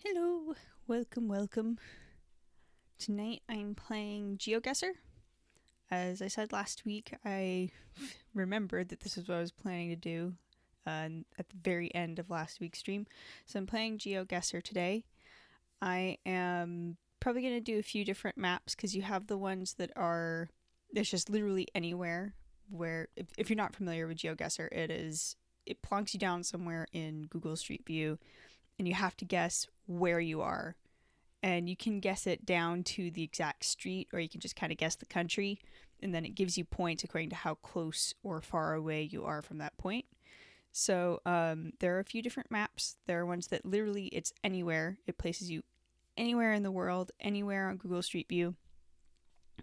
Hello, welcome. Tonight I'm playing Geoguessr. As I said last week, I remembered that this is what I was planning to do at the very end of last week's stream. So I'm playing Geoguessr today. I am probably going to do a few different maps because you have the ones that are, it's just literally anywhere where, if you're not familiar with Geoguessr, it plonks you down somewhere in Google Street View and you have to guess where you are, and you can guess it down to the exact street, or you can just kind of guess the country, and then it gives you points according to how close or far away you are from that point. So there are a few different maps. There are ones that literally it's anywhere. It places you anywhere in the world, anywhere on Google Street View.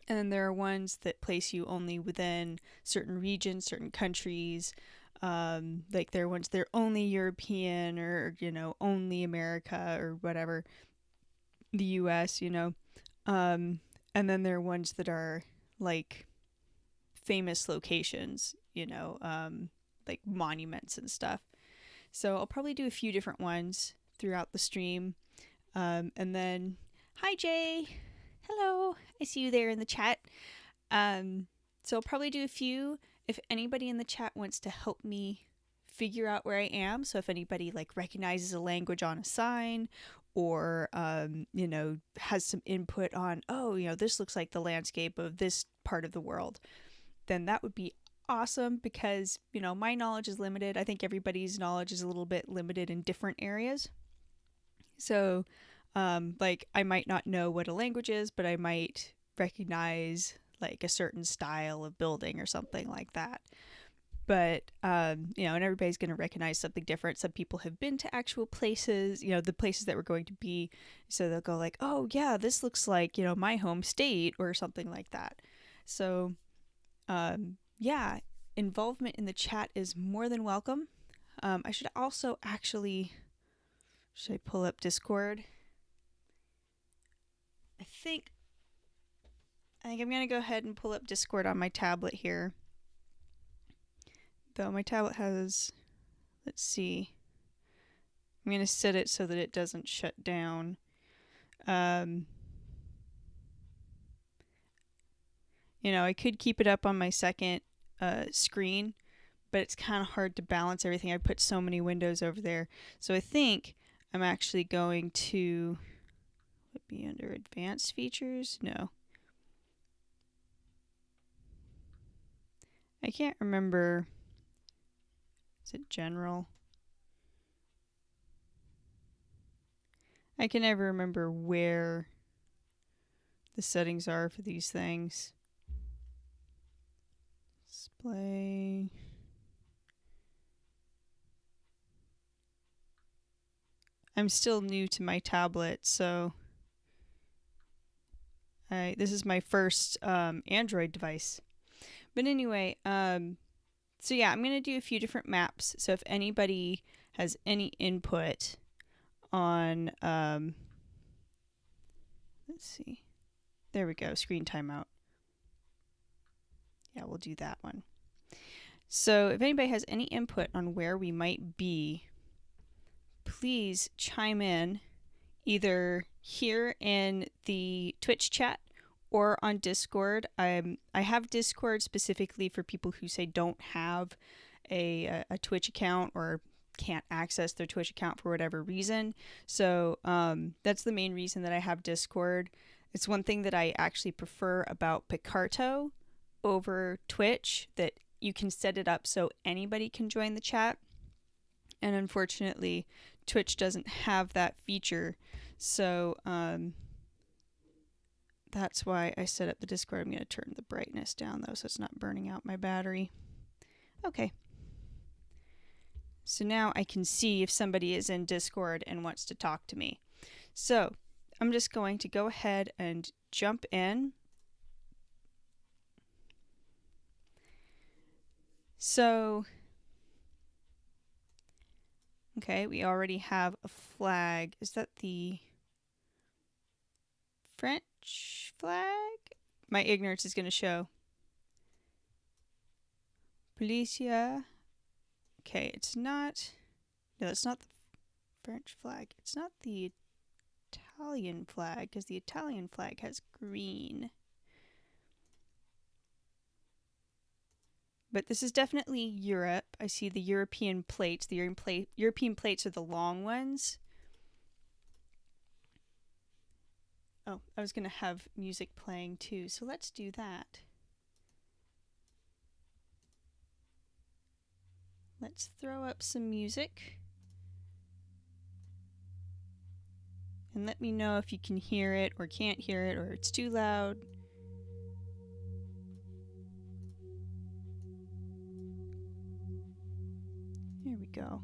And then there are ones that place you only within certain regions, certain countries. Like there are ones that are only European, or only America or whatever, the US. And then there are ones that are like famous locations, like monuments and stuff. So I'll probably do a few different ones throughout the stream. And then, hi Jay, hello, I see you there in the chat. So I'll probably do a few. If anybody in the chat wants to help me figure out where I am, so if anybody like recognizes a language on a sign, or has some input on, this looks like the landscape of this part of the world, then that would be awesome, because my knowledge is limited. I think everybody's knowledge is a little bit limited in different areas. So like I might not know what a language is, but I might recognize like a certain style of building or something like that. But and everybody's going to recognize something different. Some people have been to actual places, the places that we're going to be, so they'll go like, oh yeah, this looks like my home state or something like that. So yeah, involvement in the chat is more than welcome. I should also actually, should I pull up Discord? I think I'm going to go ahead and pull up Discord on my tablet here. Though my tablet has, let's see, I'm going to set it so that it doesn't shut down. I could keep it up on my second screen, but it's kind of hard to balance everything. I put so many windows over there. So I think I'm actually going to, would it be under advanced features? No. I can't remember. Is it general? I can never remember where the settings are for these things. Display. I'm still new to my tablet, so this is my first Android device. But anyway, so yeah, I'm going to do a few different maps. So if anybody has any input on, let's see. There we go, screen timeout. Yeah, we'll do that one. So if anybody has any input on where we might be, please chime in either here in the Twitch chat or on Discord. I have Discord specifically for people who say don't have a Twitch account or can't access their Twitch account for whatever reason. So that's the main reason that I have Discord. It's one thing that I actually prefer about Picarto over Twitch, that you can set it up so anybody can join the chat. And unfortunately, Twitch doesn't have that feature. So that's why I set up the Discord. I'm going to turn the brightness down though, so it's not burning out my battery. Okay. So now I can see if somebody is in Discord and wants to talk to me. So I'm just going to go ahead and jump in. So, okay, we already have a flag. Is that the French flag? My ignorance is going to show. Policia. Okay, it's not. No, it's not the French flag. It's not the Italian flag, because the Italian flag has green. But this is definitely Europe. I see the European plates. The European plates are the long ones. Oh, I was going to have music playing too, so let's do that. Let's throw up some music. And let me know if you can hear it or can't hear it or it's too loud. Here we go.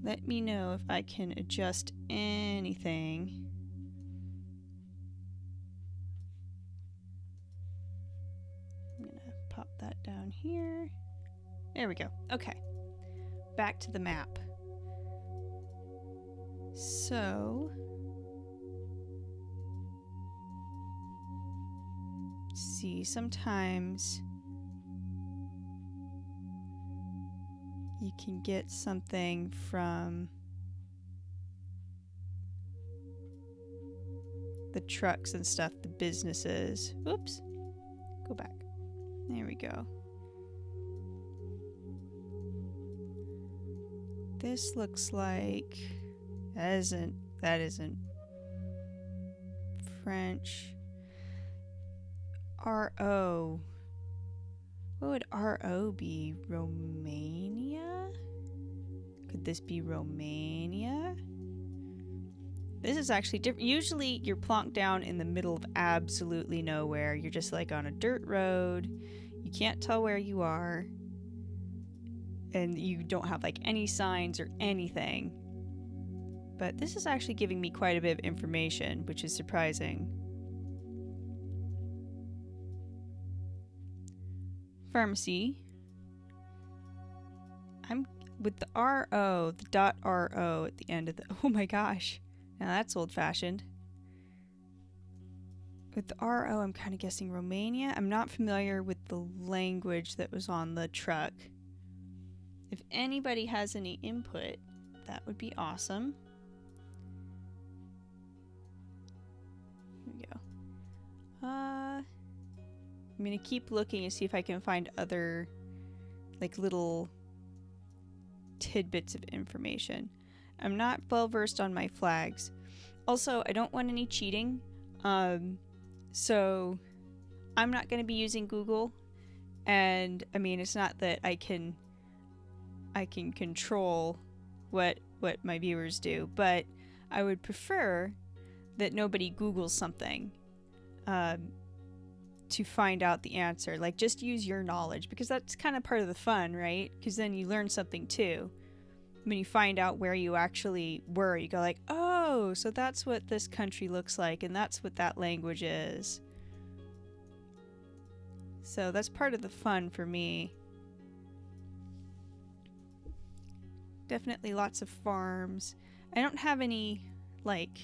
Let me know if I can adjust anything. I'm gonna pop that down here. There we go. Okay. Back to the map. So, see, sometimes you can get something from the trucks and stuff, the businesses. Oops. Go back. There we go. This looks like that isn't French. RO. What would RO be? Romania? Could this be Romania? This is actually different. Usually you're plonked down in the middle of absolutely nowhere. You're just like on a dirt road. You can't tell where you are. And you don't have like any signs or anything. But this is actually giving me quite a bit of information, which is surprising. Pharmacy. I'm with the RO, the dot .ro at the end of the... Oh my gosh. Now that's old-fashioned. With the RO, I'm kind of guessing Romania. I'm not familiar with the language that was on the truck. If anybody has any input, that would be awesome. Here we go. I'm gonna keep looking and see if I can find other, like, little tidbits of information. I'm not well versed on my flags. Also, I don't want any cheating. So I'm not gonna be using Google. And I mean, it's not that I can control what my viewers do, but I would prefer that nobody Googles something to find out the answer. Like, just use your knowledge, because that's kind of part of the fun, right? Because then you learn something too. When you find out where you actually were, you go like, oh, so that's what this country looks like, and that's what that language is. So that's part of the fun for me. Definitely lots of farms. I don't have any, like,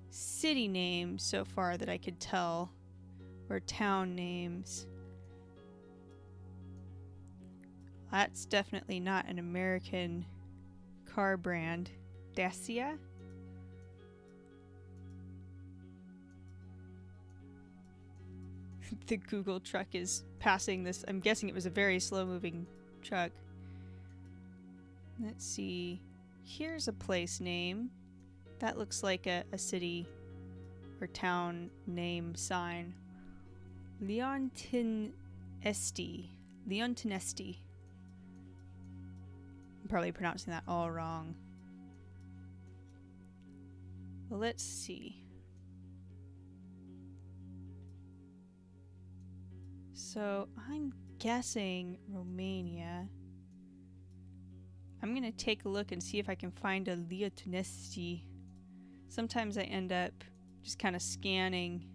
city names so far that I could tell, or town names. That's definitely not an American car brand. Dacia? The Google truck is passing this. I'm guessing it was a very slow-moving truck. Let's see. Here's a place name. That looks like a city or town name sign. Leontinesti. Leontinesti. I'm probably pronouncing that all wrong. Well, let's see. So I'm guessing Romania. I'm gonna take a look and see if I can find a Leontinesti. Sometimes I end up just kind of scanning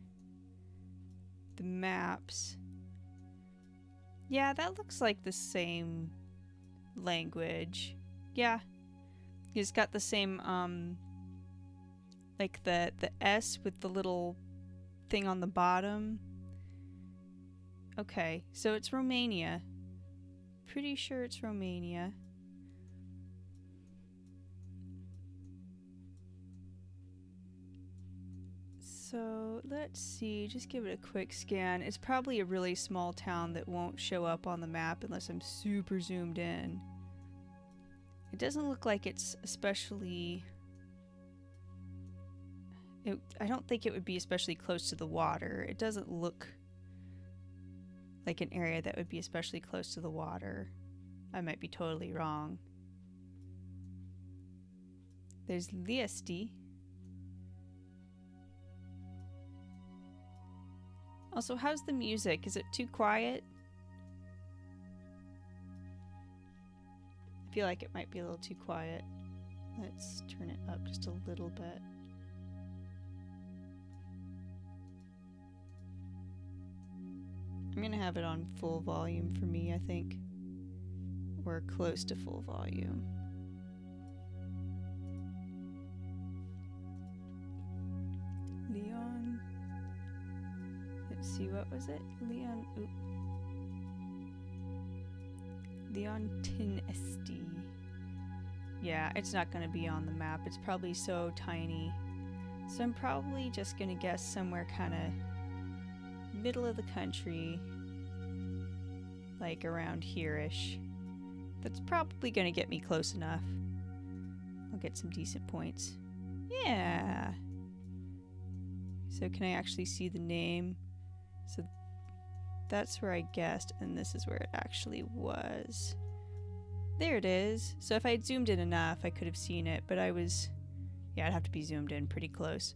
the maps. Yeah, that looks like the same language. Yeah. It's got the same, like the S with the little thing on the bottom. Okay, so it's Romania. Pretty sure it's Romania. So let's see, just give it a quick scan. It's probably a really small town that won't show up on the map unless I'm super zoomed in. It doesn't look like it's especially... I don't think it would be especially close to the water. It doesn't look like an area that would be especially close to the water. I might be totally wrong. There's Liesti. Also, how's the music? Is it too quiet? I feel like it might be a little too quiet. Let's turn it up just a little bit. I'm gonna have it on full volume for me, I think. Or close to full volume. Leon. Let's see, what was it? Leon. Oop. Leon Tinesti. Yeah, it's not gonna be on the map. It's probably so tiny. So I'm probably just gonna guess somewhere kind of middle of the country, like around here-ish. That's probably gonna get me close enough. I'll get some decent points. Yeah. So can I actually see the name? So that's where I guessed, and this is where it actually was. There it is. So if I had zoomed in enough, I could have seen it, but yeah, I'd have to be zoomed in pretty close.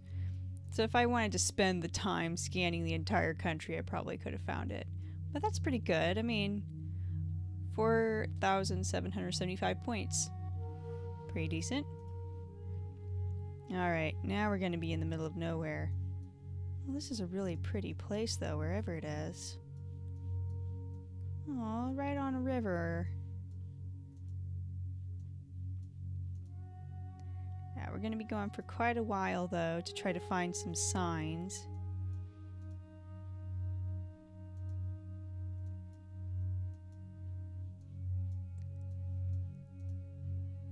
So if I wanted to spend the time scanning the entire country, I probably could have found it. But that's pretty good. I mean, 4,775 points. Pretty decent. Alright, now we're going to be in the middle of nowhere. Well, this is a really pretty place, though, wherever it is. Oh, right on a river. Yeah, we're going to be going for quite a while, though, to try to find some signs.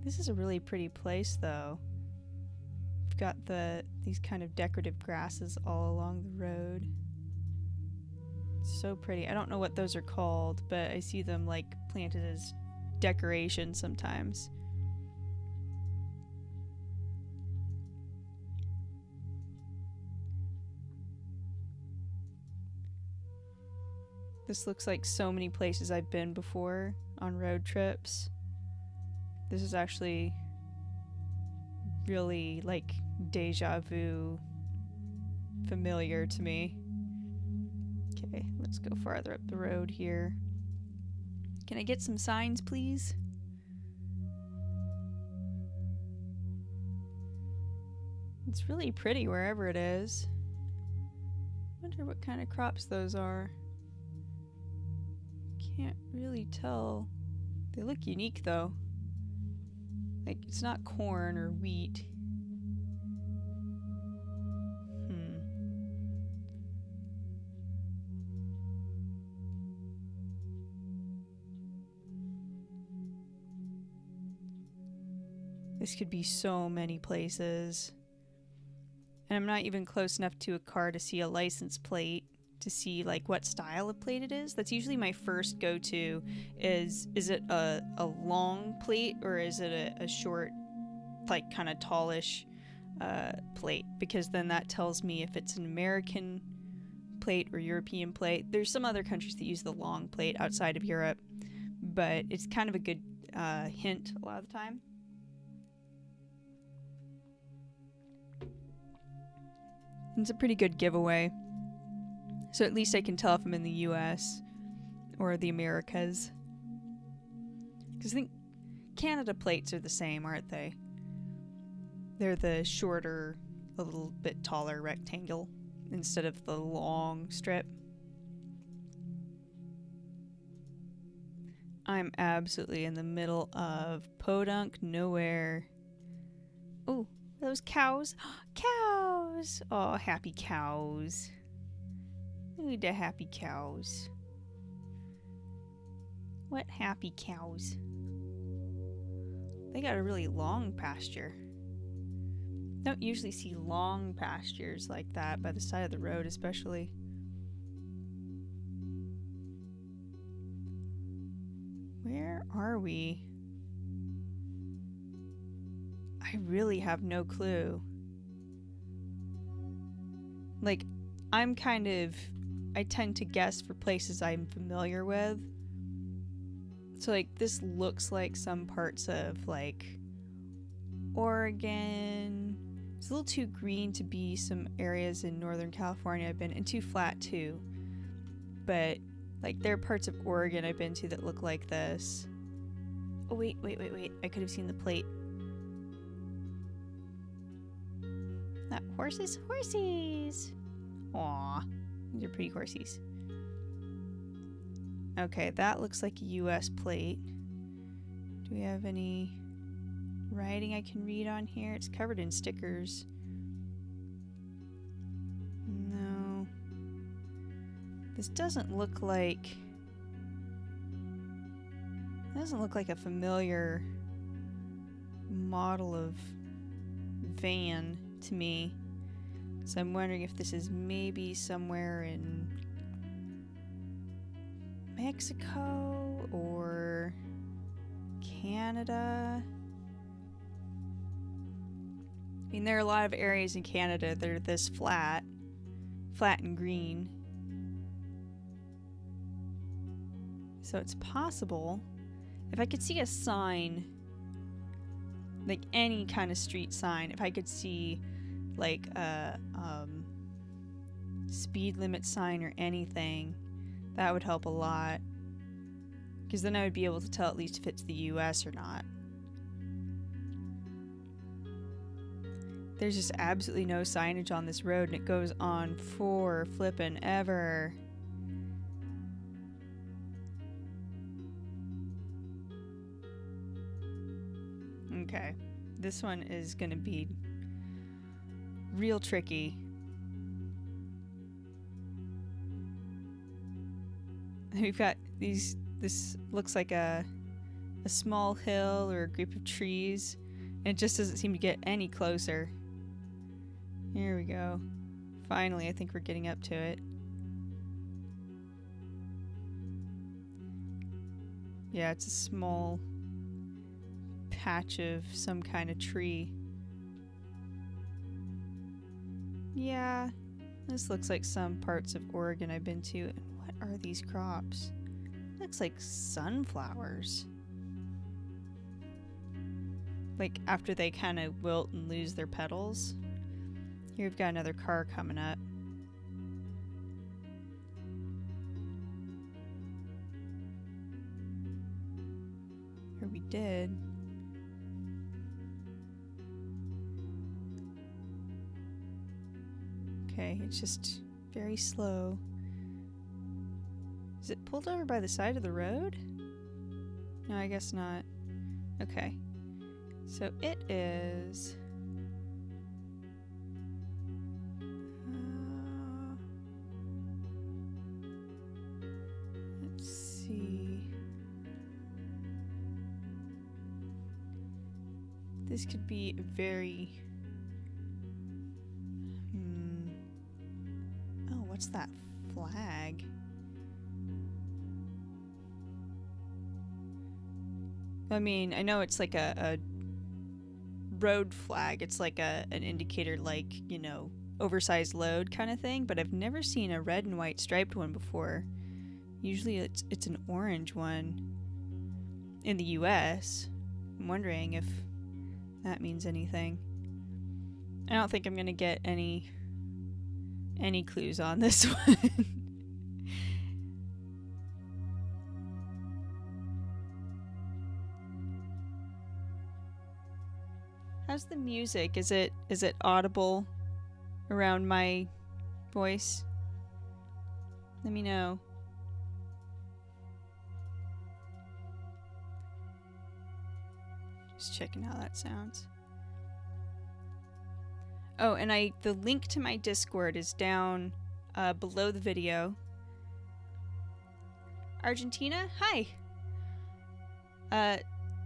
This is a really pretty place, though. We've got these kind of decorative grasses all along the road. It's so pretty. I don't know what those are called, but I see them like planted as decoration sometimes. This looks like so many places I've been before on road trips. This is actually really like deja vu familiar to me. Okay, let's go farther up the road here. Can I get some signs, please? It's really pretty wherever it is. Wonder what kind of crops those are. Can't really tell. They look unique though. Like, it's not corn or wheat. This could be so many places. And I'm not even close enough to a car to see a license plate, to see like what style of plate it is. That's usually my first go-to. Is it a long plate or is it a short, like kind of tallish plate? Because then that tells me if it's an American plate or European plate. There's some other countries that use the long plate outside of Europe, but it's kind of a good hint a lot of the time. It's a pretty good giveaway. So at least I can tell if I'm in the US or the Americas. Because I think Canada plates are the same, aren't they? They're the shorter, a little bit taller rectangle instead of the long strip. I'm absolutely in the middle of podunk nowhere. Oh, those cows. Cows! Oh, happy cows. Look at the happy cows. What happy cows? They got a really long pasture. Don't usually see long pastures like that by the side of the road, especially. Where are we? I really have no clue. Like, I tend to guess for places I'm familiar with. So, like, this looks like some parts of, like, Oregon. It's a little too green to be some areas in Northern California I've been, and too flat, too. But, like, there are parts of Oregon I've been to that look like this. Oh, wait. I could have seen the plate. Not horses. Aw, these are pretty horsies. Okay, that looks like a US plate. Do we have any writing I can read on here? It's covered in stickers. No. This doesn't look like a familiar model of van to me. So I'm wondering if this is maybe somewhere in Mexico or Canada. I mean, there are a lot of areas in Canada that are this flat and green. So it's possible. If I could see a sign, like any kind of street sign, if I could see like a speed limit sign or anything, that would help a lot. Because then I would be able to tell at least if it's the US or not. There's just absolutely no signage on this road, and it goes on for flippin' ever. Okay, this one is gonna be real tricky. We've got this looks like a small hill or a group of trees, and it just doesn't seem to get any closer. Here we go. Finally, I think we're getting up to it. Yeah, it's a small patch of some kind of tree. Yeah, this looks like some parts of Oregon I've been to. And what are these crops? Looks like sunflowers. Like after they kind of wilt and lose their petals. Here we've got another car coming up. Or we did. Okay, it's just very slow. Is it pulled over by the side of the road? No, I guess not. Okay. So it is... let's see... This could be a very... Oh, what's that flag? I mean, I know it's like a road flag. It's like an indicator, like, you know, oversized load kind of thing, but I've never seen a red and white striped one before. Usually it's an orange one in the US. I'm wondering if that means anything. I don't think I'm gonna get any clues on this one. How's the music? Is it audible around my voice? Let me know. Just checking how that sounds. Oh, and the link to my Discord is down below the video. Argentina? Hi.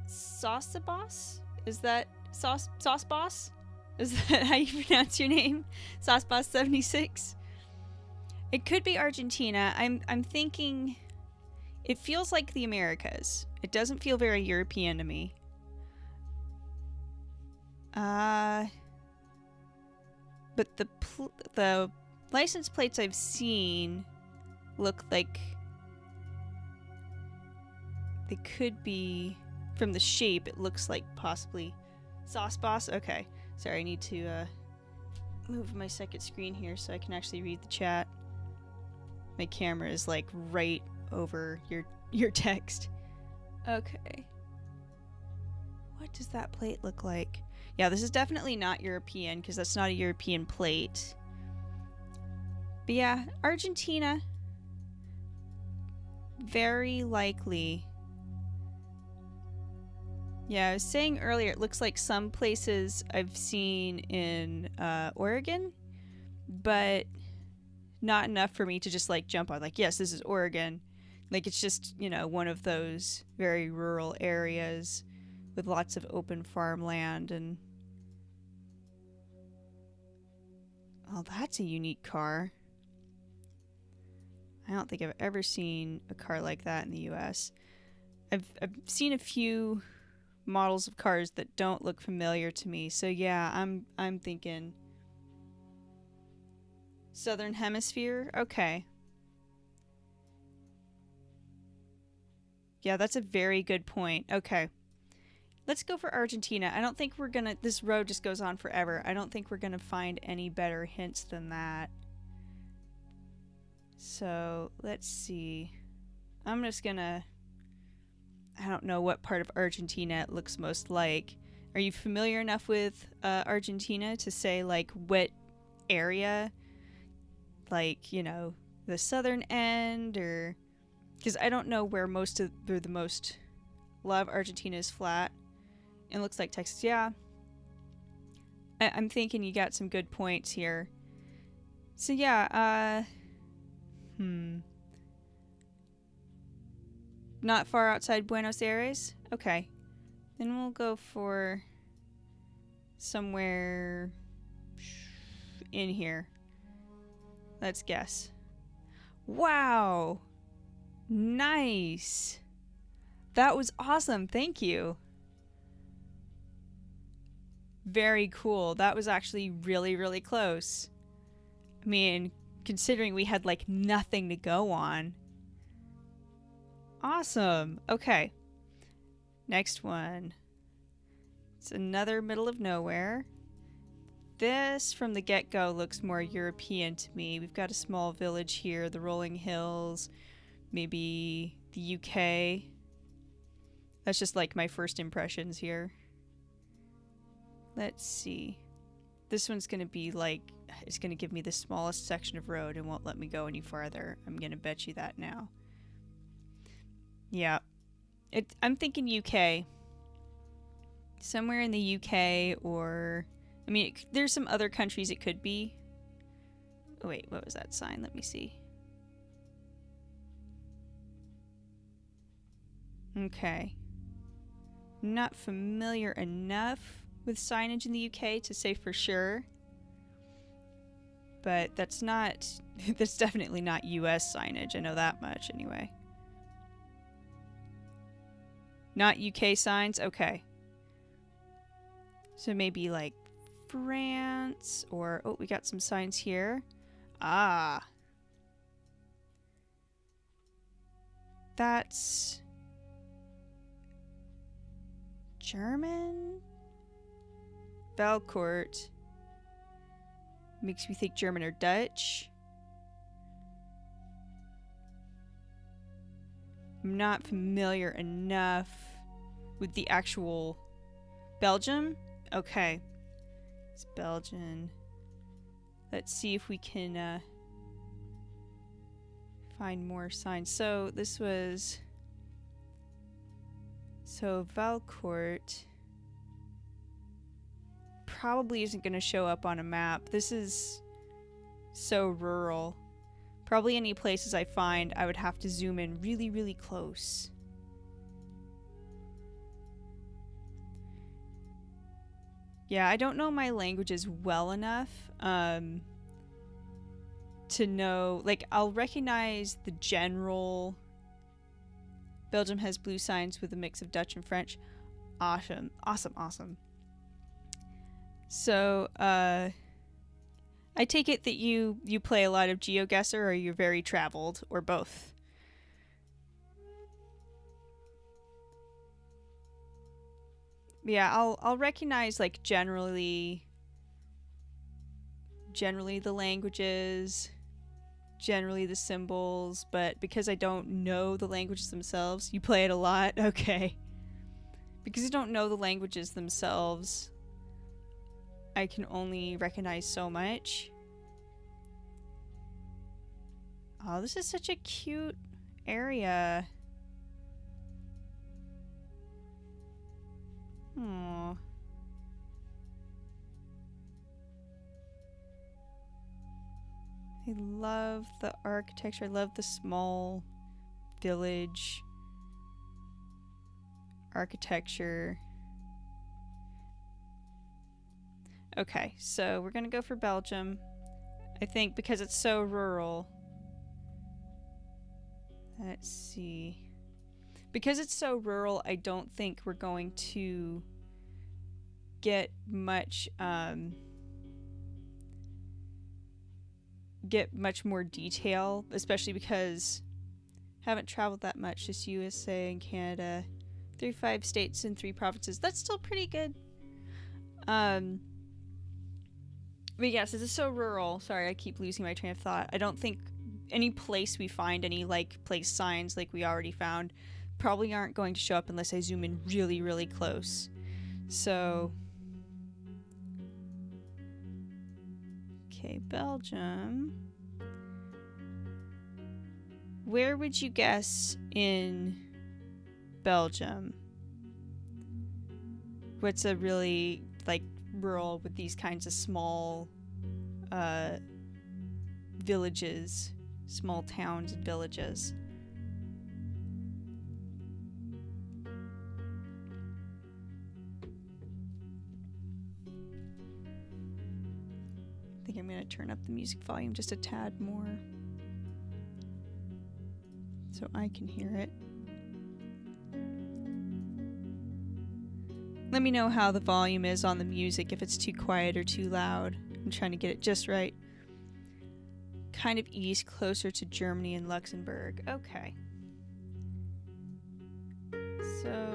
Sauce Boss? Is that Sauce Boss? Is that how you pronounce your name? Sauceboss76? It could be Argentina. I'm thinking it feels like the Americas. It doesn't feel very European to me. But the license plates I've seen look like they could be, from the shape, it looks like possibly Sauceboss. Okay, sorry, I need to move my second screen here so I can actually read the chat. My camera is like right over your text. Okay. What does that plate look like? Yeah, this is definitely not European because that's not a European plate. But yeah, Argentina. Very likely. Yeah, I was saying earlier, it looks like some places I've seen in Oregon, but not enough for me to just like jump on. Like, yes, this is Oregon. Like, it's just, you know, one of those very rural areas with lots of open farmland and... Oh, that's a unique car. I don't think I've ever seen a car like that in the US. I've seen a few models of cars that don't look familiar to me. So yeah, I'm thinking Southern Hemisphere. Okay. Yeah, that's a very good point. Okay. Let's go for Argentina. I don't think we're gonna... This road just goes on forever. I don't think we're gonna find any better hints than that. So, let's see. I'm just gonna... I don't know what part of Argentina it looks most like. Are you familiar enough with Argentina to say, like, what area? Like, you know, the southern end, or... Because I don't know where most of... A lot of Argentina is flat. It looks like Texas. Yeah. I'm thinking you got some good points here. So yeah, not far outside Buenos Aires? Okay. Then we'll go for somewhere in here. Let's guess. Wow! Nice! That was awesome. Thank you. Very cool. That was actually really, really close. I mean, considering we had like nothing to go on. Awesome. Okay. Next one. It's another middle of nowhere. This, from the get-go, looks more European to me. We've got a small village here, the rolling hills, maybe the UK. That's just like my first impressions here. Let's see. This one's going to be like, it's going to give me the smallest section of road and won't let me go any farther. I'm going to bet you that now. Yeah. I'm thinking UK. Somewhere in the UK, or... I mean, there's some other countries it could be. Oh, wait, what was that sign? Let me see. Okay. Not familiar enough with signage in the UK to say for sure. But that's definitely not US signage. I know that much anyway. Not UK signs? Okay. So maybe like France, or... Oh, we got some signs here. Ah. That's... German? Valcourt. Makes me think German or Dutch. I'm not familiar enough with the actual... Belgium? Okay. It's Belgian. Let's see if we can find more signs. So this was... So Valcourt probably isn't going to show up on a map. This is so rural. Probably any places I find, I would have to zoom in really, really close. Yeah, I don't know my languages well enough to know, like, I'll recognize the general. Belgium has blue signs with a mix of Dutch and French. Awesome, awesome, awesome. So, I take it that you play a lot of Geoguessr, or you're very traveled, or both. Yeah, I'll recognize, like, generally the languages, generally the symbols, but because I don't know the languages themselves, you play it a lot? Okay. Because I don't know the languages themselves, I can only recognize so much. Oh, this is such a cute area. Aww. I love the architecture. I love the small village architecture. Okay, so we're gonna go for Belgium. I think because it's so rural. Let's see. Because it's so rural, I don't think we're going to get much more detail, especially because I haven't traveled that much. Just USA and Canada, 35 states and 3 provinces. That's still pretty good. But yes, it's so rural. Sorry, I keep losing my train of thought. I don't think any place we find any like place signs like we already found probably aren't going to show up unless I zoom in really, really close. So, okay, Belgium. Where would you guess in Belgium? What's a really, like, rural with these kinds of small villages, small towns and villages? I think I'm going to turn up the music volume just a tad more so I can hear it. Let me know how the volume is on the music, if it's too quiet or too loud. I'm trying to get it just right. Kind of east, closer to Germany and Luxembourg. Okay. So,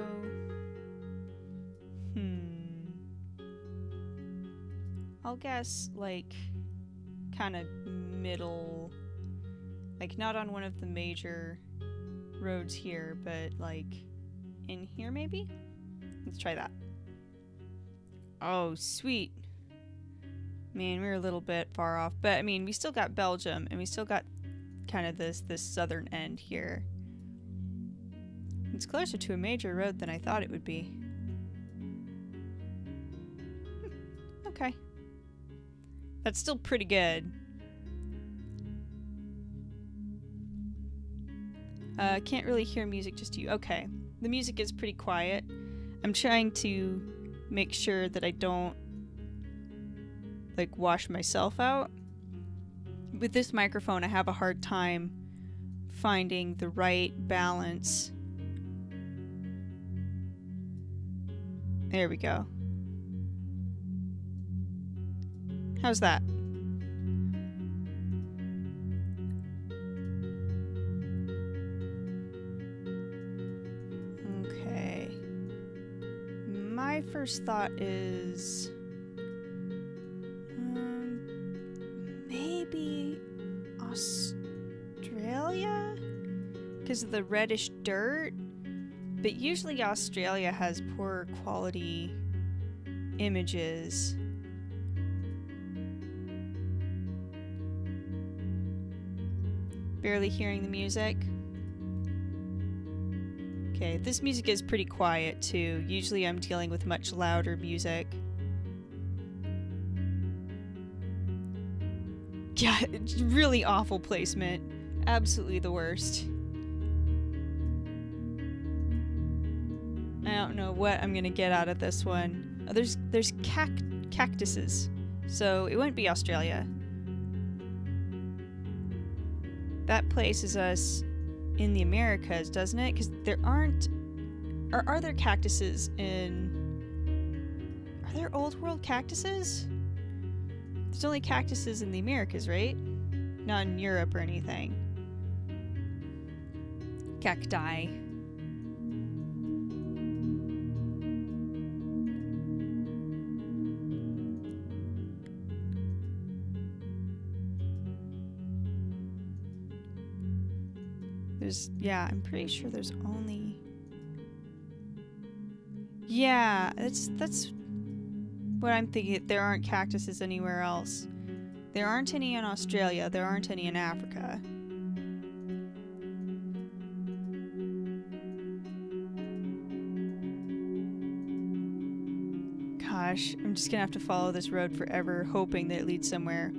I'll guess, like, kind of middle, like, not on one of the major roads here, but, like, in here, maybe? Let's try that. Oh, sweet. Man, we're a little bit far off, but, I mean, we still got Belgium, and we still got kind of this southern end here. It's closer to a major road than I thought it would be. Okay. That's still pretty good. Can't really hear music, just you. Okay. The music is pretty quiet. I'm trying to make sure that I don't, like, wash myself out. With this microphone, I have a hard time finding the right balance. There we go. How's that? Okay. My first thought is maybe Australia? Because of the reddish dirt? But usually Australia has poorer quality images. Barely hearing the music. Okay, this music is pretty quiet too. Usually I'm dealing with much louder music. Yeah, it's really awful placement. Absolutely the worst. I don't know what I'm gonna get out of this one. Oh, there's cactuses, so it wouldn't be Australia. That places us in the Americas, doesn't it? Because there aren't... Are there cactuses in... Are there old world cactuses? There's only cactuses in the Americas, right? Not in Europe or anything. Cacti. Yeah, I'm pretty sure there's only... Yeah, that's what I'm thinking. There aren't cactuses anywhere else. There aren't any in Australia. There aren't any in Africa. Gosh, I'm just gonna have to follow this road forever, hoping that it leads somewhere.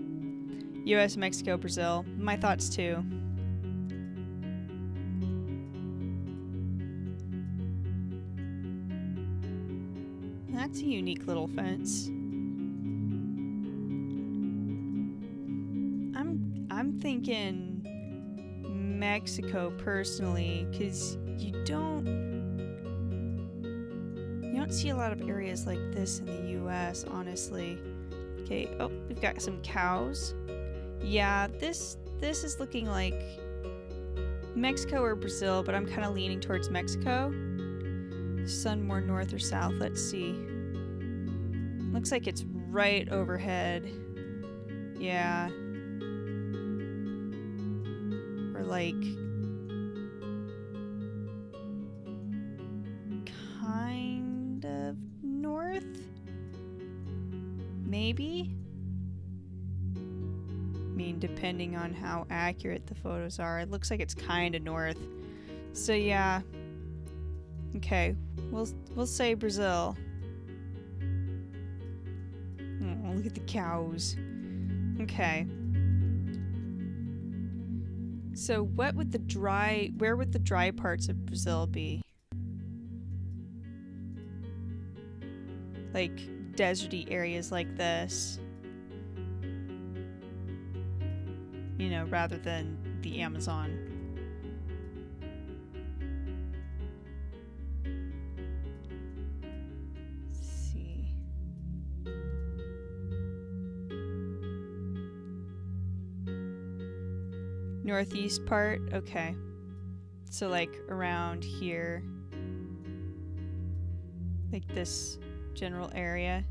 US, Mexico, Brazil. My thoughts too. That's a unique little fence. I'm thinking Mexico personally, because you don't see a lot of areas like this in the US, honestly. Okay, oh, we've got some cows. Yeah, this is looking like Mexico or Brazil, but I'm kind of leaning towards Mexico. Sun more north or south, let's see. Looks like it's right overhead. Yeah. Or like... kind of north? Maybe? I mean, depending on how accurate the photos are. It looks like it's kind of north. So yeah. Okay, we'll say Brazil. Oh, look at the cows. Okay. So where would the dry parts of Brazil be? Like deserty areas like this. You know, rather than the Amazon. Northeast part? Okay. So like around here. Like this general area.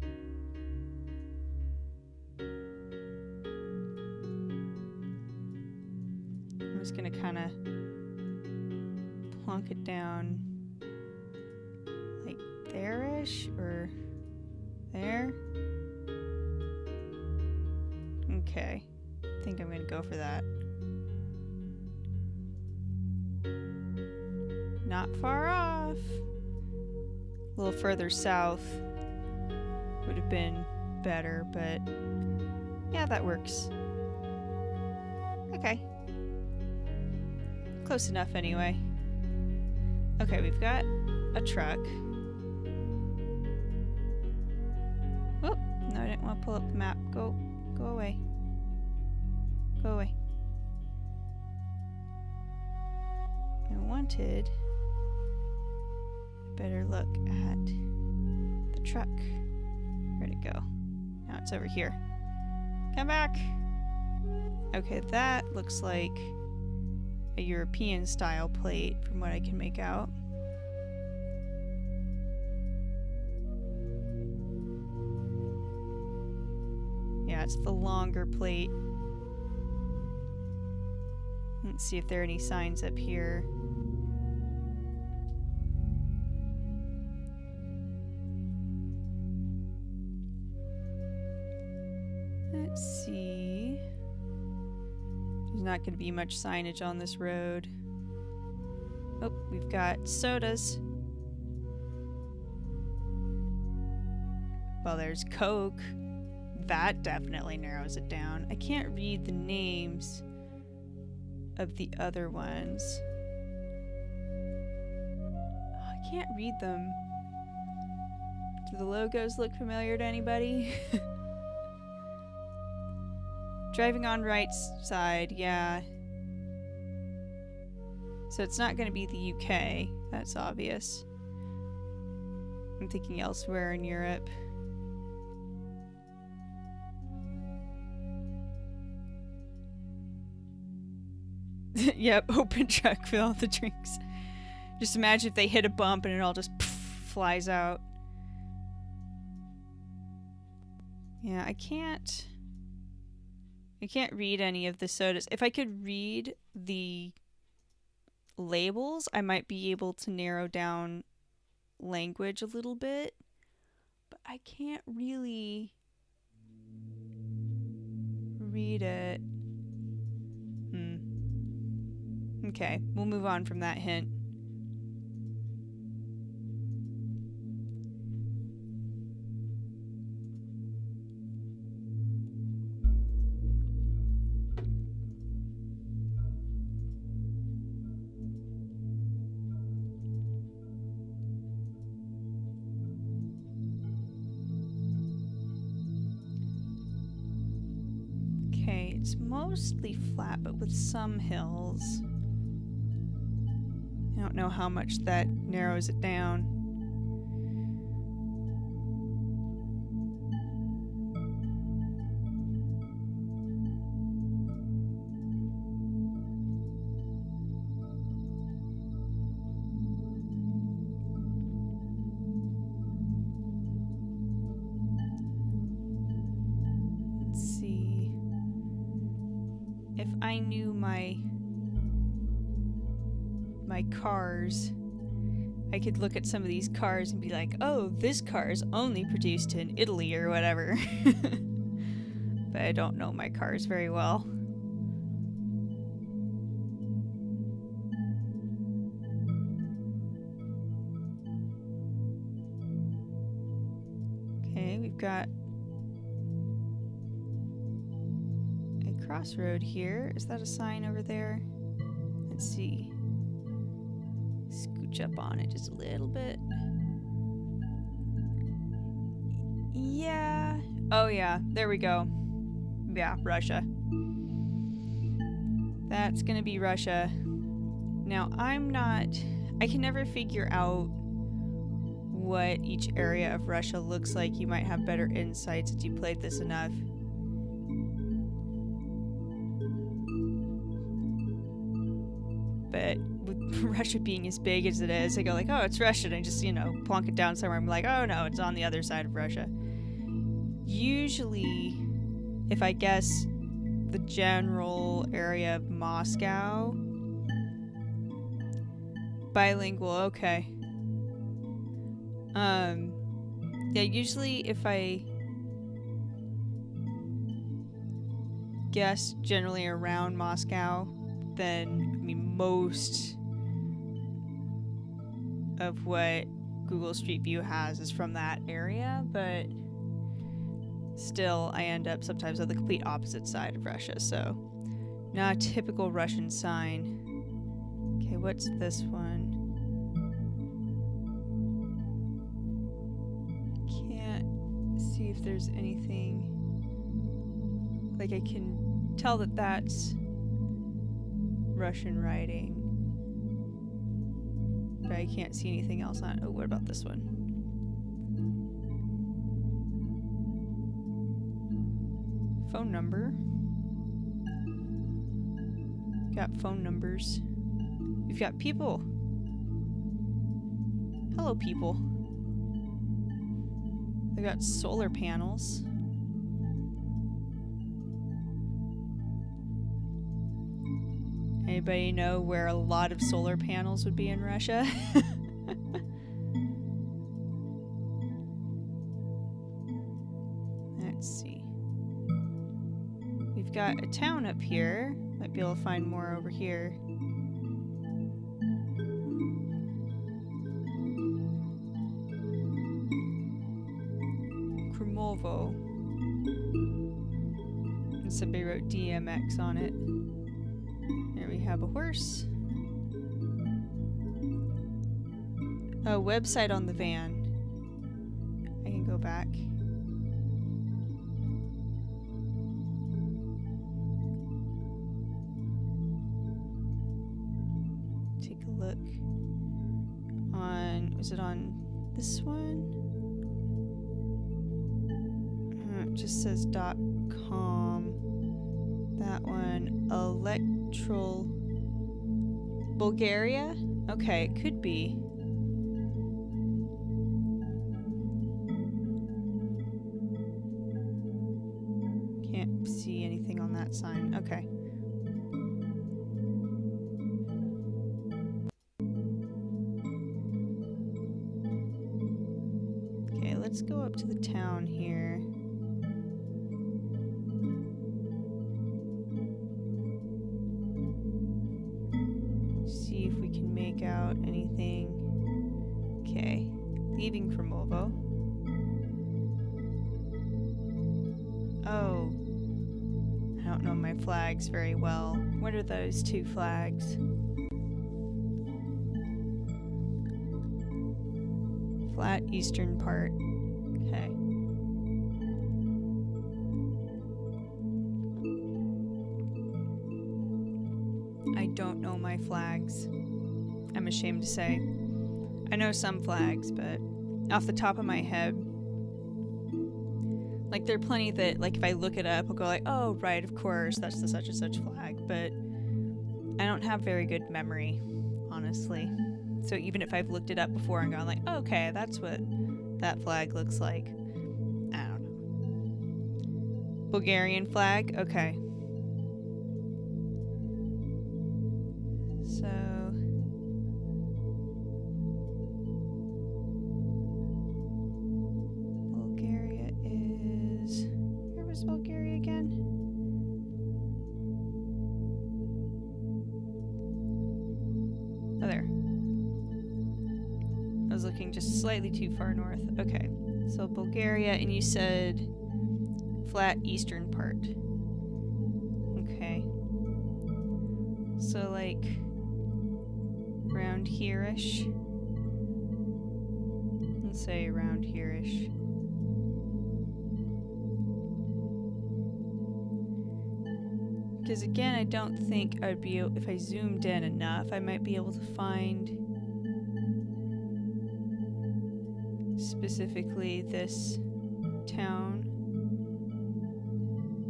I'm just gonna kind of plunk it down like there-ish or there. Okay. I think I'm gonna go for that. Not far off. A little further south would have been better, but yeah, that works. Okay. Close enough anyway. Okay, we've got a truck. Oh, no, I didn't want to pull up the map. Go away. Go away. I wanted... better look at the truck. Where'd it go? Now it's over here. Come back! Okay, that looks like a European style plate from what I can make out. Yeah, it's the longer plate. Let's see if there are any signs up here. Let's see. There's not going to be much signage on this road. Oh, we've got sodas. Well, there's Coke. That definitely narrows it down. I can't read the names of the other ones. Oh, I can't read them. Do the logos look familiar to anybody? Driving on right side, yeah. So it's not going to be the UK. That's obvious. I'm thinking elsewhere in Europe. Yep, open truck with all the drinks. Just imagine if they hit a bump and it all just flies out. Yeah, I can't read any of the sodas. If I could read the labels, I might be able to narrow down language a little bit, but I can't really read it. Okay, we'll move on from that hint. Okay, it's mostly flat, but with some hills. I don't know how much that narrows it down. Let's see. If I knew my cars, I could look at some of these cars and be like, oh, this car is only produced in Italy or whatever. But I don't know my cars very well. Okay, we've got a crossroad here. Is that a sign over there? Let's see. Scooch up on it just a little bit. Yeah. Oh yeah, there we go. Yeah, Russia. That's gonna be Russia. Now, I can never figure out what each area of Russia looks like. You might have better insights if you played this enough. But with Russia being as big as it is, I go like, oh, it's Russia, and I just, plonk it down somewhere. I'm like, oh no, it's on the other side of Russia. Usually, if I guess the general area of Moscow, bilingual, okay. Yeah, usually if I guess generally around Moscow, then most of what Google Street View has is from that area, but still I end up sometimes on the complete opposite side of Russia, so not a typical Russian sign. Okay, what's this one? Can't see if there's anything, like I can tell that that's Russian writing, but I can't see anything else on it. Oh, what about this one? Phone number. Got phone numbers. We've got people. Hello, people. They got solar panels. Anybody know where a lot of solar panels would be in Russia? Let's see. We've got a town up here. Might be able to find more over here. Krumovo. And somebody wrote DMX on it. There we have a horse. A website on the van. I can go back. Take a look on, was it on this one? It just says .com. That one, Electoral Bulgaria? Okay, it could be. Can't see anything on that sign. Okay. Okay, let's go up to the town here. See if we can make out anything. Okay, leaving Krimovo. Oh, I don't know my flags very well. What are those two flags? Flat eastern part. Okay. I don't know my flags. I'm ashamed to say. I know some flags, but off the top of my head, like there are plenty that, like if I look it up, I'll go like, oh right, of course, that's the such and such flag, but I don't have very good memory, honestly. So even if I've looked it up before and gone like, oh, okay, that's what that flag looks like. I don't know. Bulgarian flag? Okay. So Bulgaria is, where was Bulgaria again? Oh, there. I was looking just slightly too far north. Okay. So Bulgaria, and you said flat eastern part. Okay. So like around here-ish. Let's say around here-ish. Because again, I don't think I'd be able, if I zoomed in enough, I might be able to find specifically this town.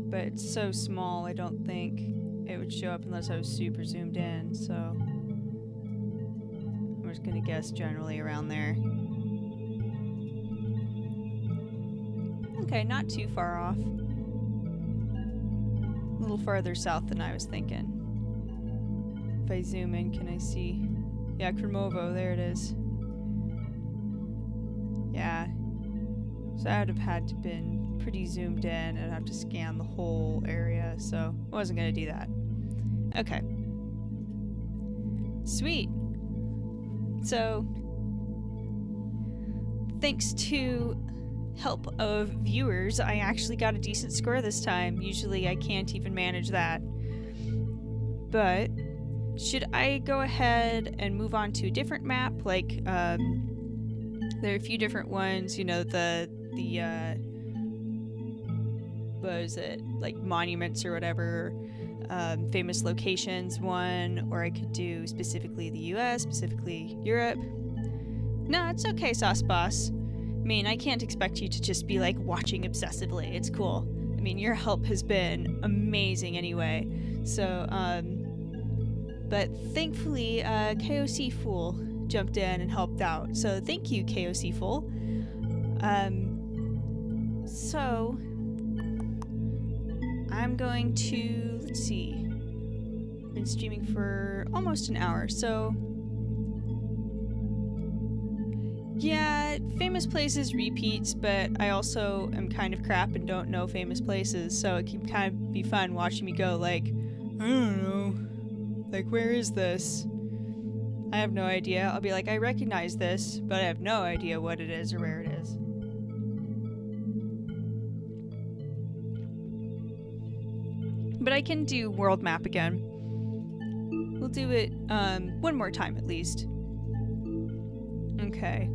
But it's so small, I don't think it would show up unless I was super zoomed in, so I'm just gonna guess generally around there. Okay, not too far off. A little farther south than I was thinking. If I zoom in, can I see? Yeah, Krimovo, there it is. Yeah. So I would have had to been pretty zoomed in and have to scan the whole area, so I wasn't gonna do that. Okay. Sweet. So, thanks to help of viewers, I actually got a decent score this time. Usually I can't even manage that. But should I go ahead and move on to a different map? Like, there are a few different ones, you know, the what is it, like monuments or whatever, famous locations one, or I could do specifically the US, specifically Europe. No, it's okay, Sauce Boss. I mean, I can't expect you to just be like watching obsessively. It's cool. I mean, your help has been amazing anyway. So, but thankfully, KOC Fool jumped in and helped out. So thank you, KOC Fool. So I'm going to, let's see, been streaming for almost an hour, so yeah, famous places repeats, but I also am kind of crap and don't know famous places, so it can kind of be fun watching me go like, I don't know, like where is this? I have no idea. I'll be like, I recognize this, but I have no idea what it is or where it is. But I can do world map again. We'll do it one more time at least. Okay.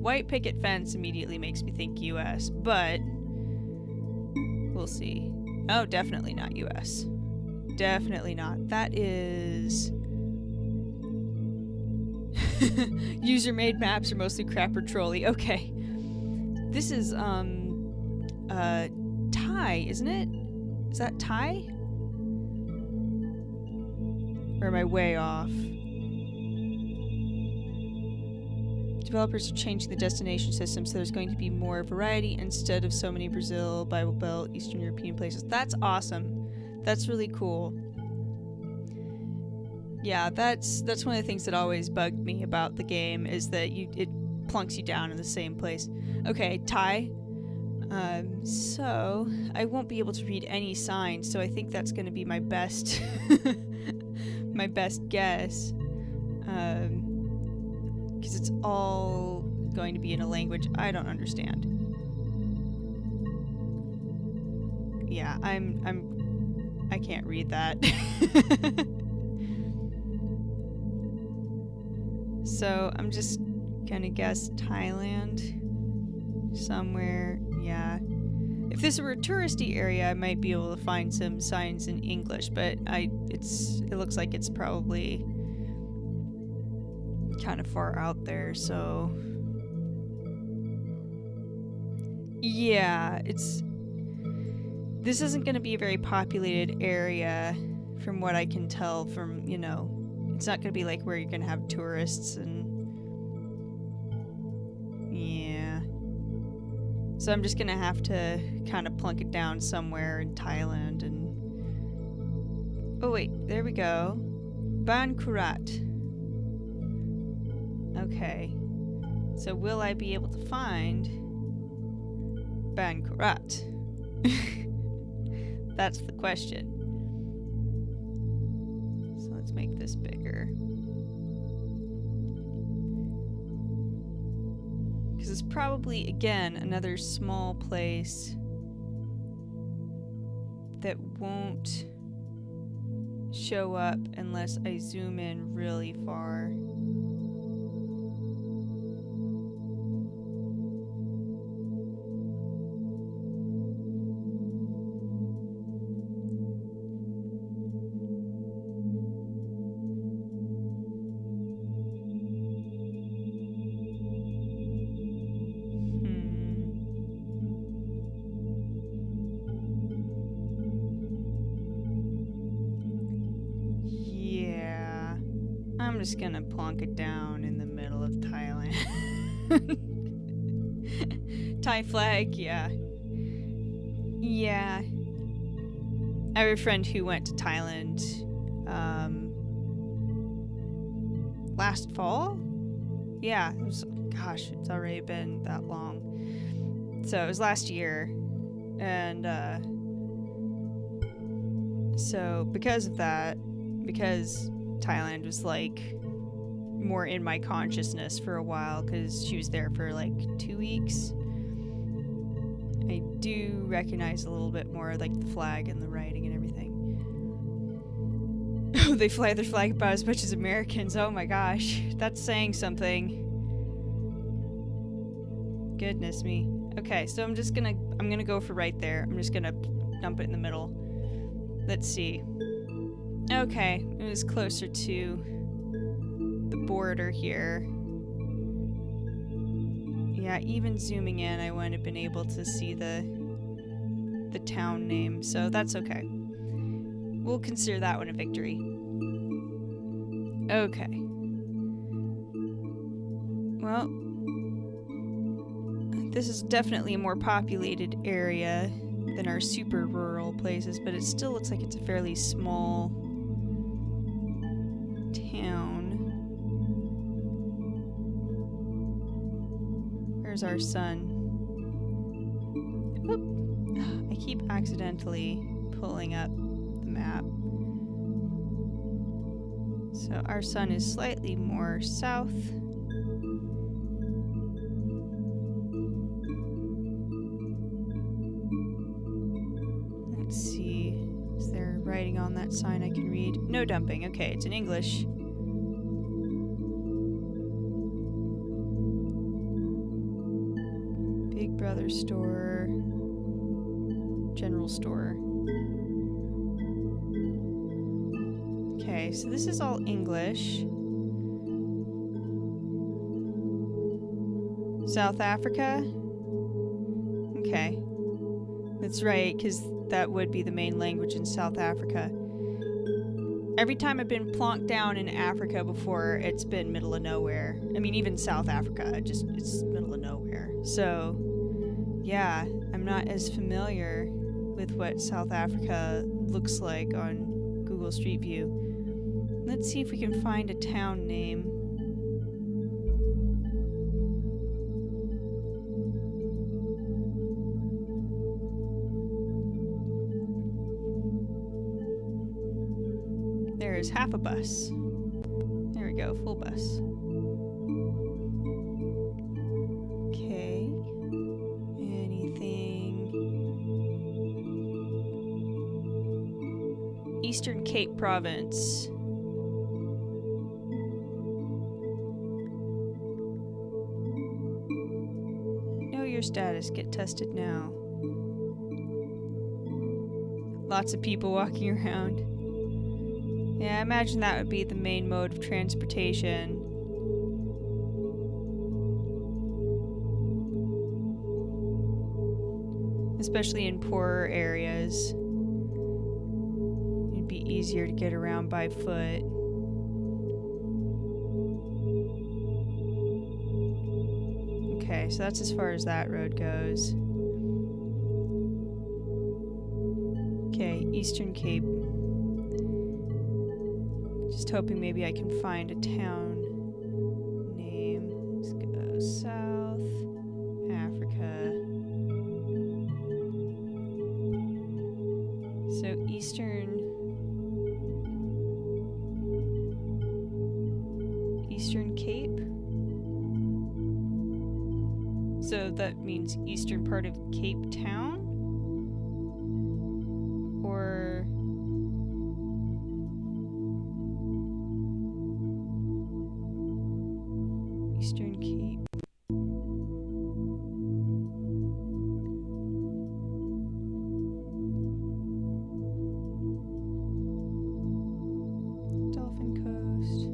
white picket fence immediately makes me think US, but we'll see. Oh, definitely not US. Definitely not. That is... User-made maps are mostly crap or trolly. Okay. This is, Thai, isn't it? Is that Thai? Or am I way off? Developers are changing the destination system so there's going to be more variety instead of so many Brazil, Bible Belt, Eastern European places. That's awesome. That's really cool. Yeah, that's one of the things that always bugged me about the game is that it plunks you down in the same place. Okay, Thai. So I won't be able to read any signs, so I think that's going to be my best my best guess. Because it's all going to be in a language I don't understand. Yeah, I can't read that. So I'm just gonna guess Thailand. Somewhere, yeah. If this were a touristy area, I might be able to find some signs in English, but it looks like it's probably kind of far out there, so yeah, this isn't going to be a very populated area from what I can tell from, you know, it's not going to be like where you're going to have tourists and yeah. So I'm just going to have to kind of plunk it down somewhere in Thailand and oh wait, there we go. Bankurat. Okay, so will I be able to find Bankurat? That's the question. So let's make this bigger. Because it's probably, again, another small place that won't show up unless I zoom in really far. I'm just gonna plonk it down in the middle of Thailand. Thai flag, yeah. Yeah. I have a friend who went to Thailand last fall? Yeah, gosh, it's already been that long. So it was last year. And so because of that, because Thailand was like more in my consciousness for a while because she was there for like 2 weeks. I do recognize a little bit more like the flag and the writing and everything. Oh, they fly their flag about as much as Americans. Oh my gosh, that's saying something. Goodness me. Okay, so I'm gonna go for right there. I'm just gonna dump it in the middle. Let's see. Okay, it was closer to the border here. Yeah, even zooming in, I wouldn't have been able to see the town name, so that's okay. We'll consider that one a victory. Okay. Well, this is definitely a more populated area than our super rural places, but it still looks like it's a fairly small town. Where's our sun? Whoop. I keep accidentally pulling up the map. So our sun is slightly more south. Let's see. Is there writing on that sign I can read? No dumping. Okay, it's in English. Brother store. General store. Okay, so this is all English. South Africa? Okay. That's right, because that would be the main language in South Africa. Every time I've been plonked down in Africa before, it's been middle of nowhere. I mean, even South Africa, it's middle of nowhere. So, yeah, I'm not as familiar with what South Africa looks like on Google Street View. Let's see if we can find a town name. There is half a bus. There we go, full bus. Okay. Anything? Eastern Cape Province. Know your status. Get tested now. Lots of people walking around. Yeah, I imagine that would be the main mode of transportation. Especially in poorer areas. It'd be easier to get around by foot. Okay, so that's as far as that road goes. Okay, Eastern Cape. Just hoping maybe I can find a town name. Let's go South Africa. So Eastern Cape. So that means eastern part of Cape Town? Or Eastern Cape. Dolphin Coast.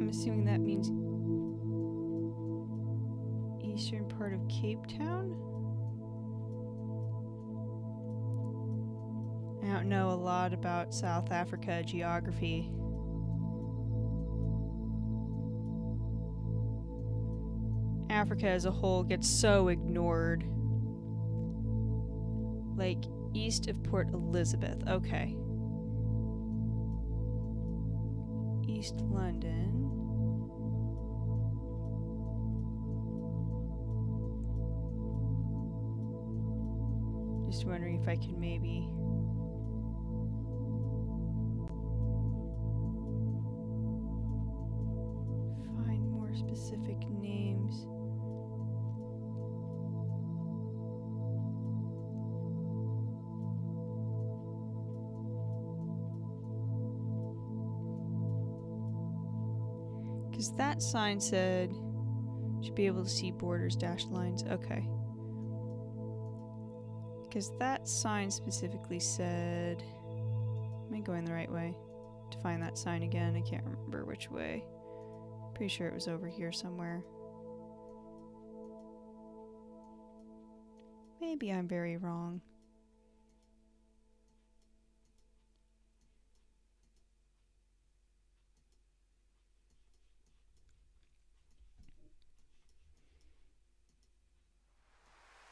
I'm assuming that means eastern part of Cape Town? I don't know a lot about South Africa geography. Africa as a whole gets so ignored. Like, east of Port Elizabeth. Okay. East London. Just wondering if I can maybe find more specific names. Because that sign said, should be able to see borders, dashed lines. Okay. Because that sign specifically said, am I going the right way? To find that sign again, I can't remember which way. Pretty sure it was over here somewhere. Maybe I'm very wrong.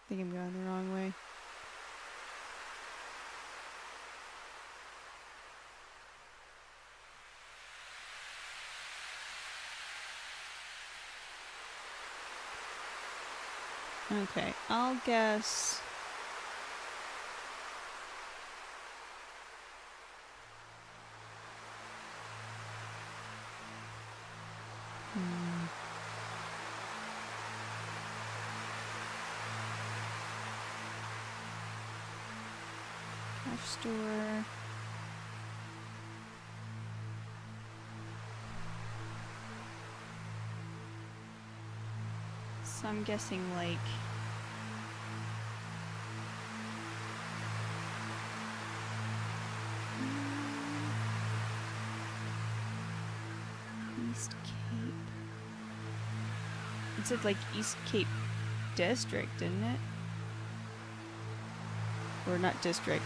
I think I'm going the wrong way. Okay, I'll guess. Cash store. So I'm guessing like East Cape. It said like East Cape District, didn't it? Or not district,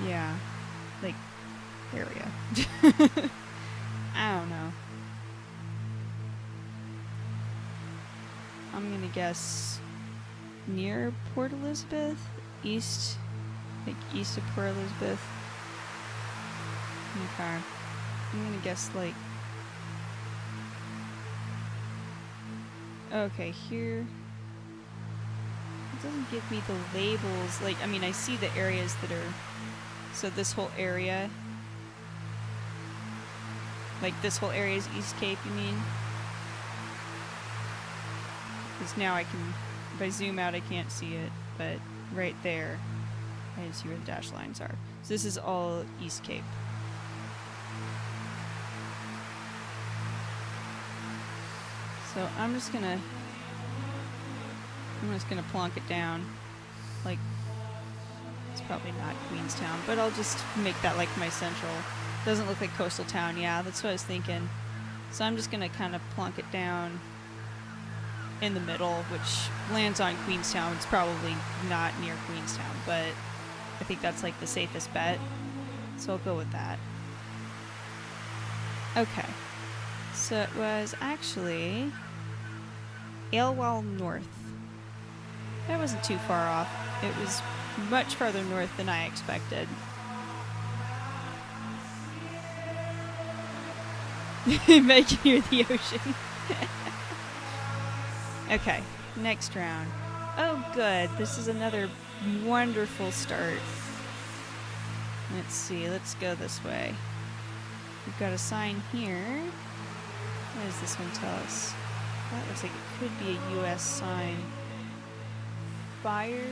yeah, like area. I don't know. I'm gonna guess near Port Elizabeth, east, like east of Port Elizabeth. Okay, I'm gonna guess like, okay, here. It doesn't give me the labels. Like, I mean, I see the areas that are, so this whole area, like this whole area is East Cape, you mean? Because now I can, if I zoom out, I can't see it, but right there, I can see where the dashed lines are. So this is all East Cape. So I'm just gonna plonk it down. Like, it's probably not Queenstown, but I'll just make that like my central. Doesn't look like coastal town. Yeah, that's what I was thinking. So I'm just gonna kind of plonk it down in the middle, which lands on Queenstown. It's probably not near Queenstown, but I think that's like the safest bet. So I'll go with that. Okay. So it was actually Alewal North. That wasn't too far off. It was much farther north than I expected. I can hear the ocean. Okay, next round. Oh good, this is another wonderful start. Let's see, let's go this way. We've got a sign here. What does this one tell us? That looks like it could be a US sign. Fire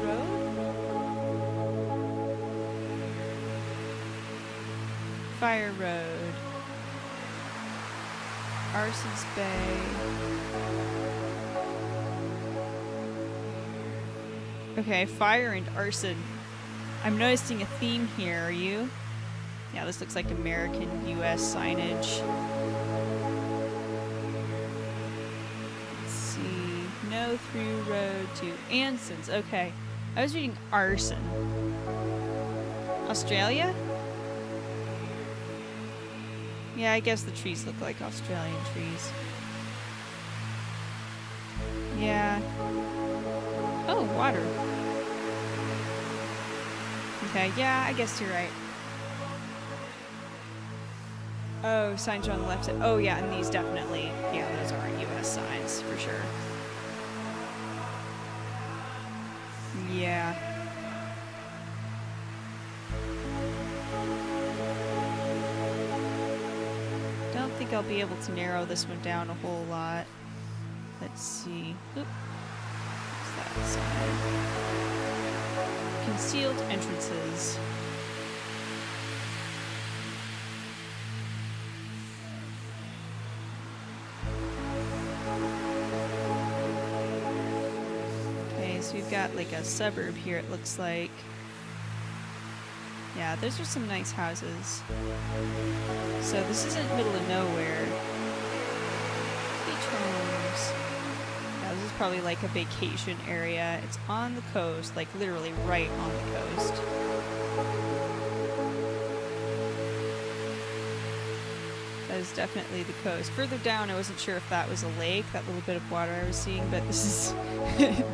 Road? Fire Road. Arson's Bay. Okay, fire and arson. I'm noticing a theme here, are you? Yeah, this looks like American US signage. Let's see. No through road to Anson's. Okay. I was reading arson. Australia? Yeah, I guess the trees look like Australian trees. Yeah. Oh, water. Okay, yeah, I guess you're right. Oh, signs are on the left side. Oh, yeah, and these definitely, yeah, those are US signs for sure. Yeah. Don't think I'll be able to narrow this one down a whole lot. Let's see. Oop. What's that sign? Concealed entrances. Okay, so we've got like a suburb here, it looks like. Yeah, those are some nice houses. So this isn't middle of nowhere. Beach homes. Yeah, this is probably like a vacation area. It's on the coast, like literally right on the coast. That is definitely the coast. Further down, I wasn't sure if that was a lake, that little bit of water I was seeing, but this is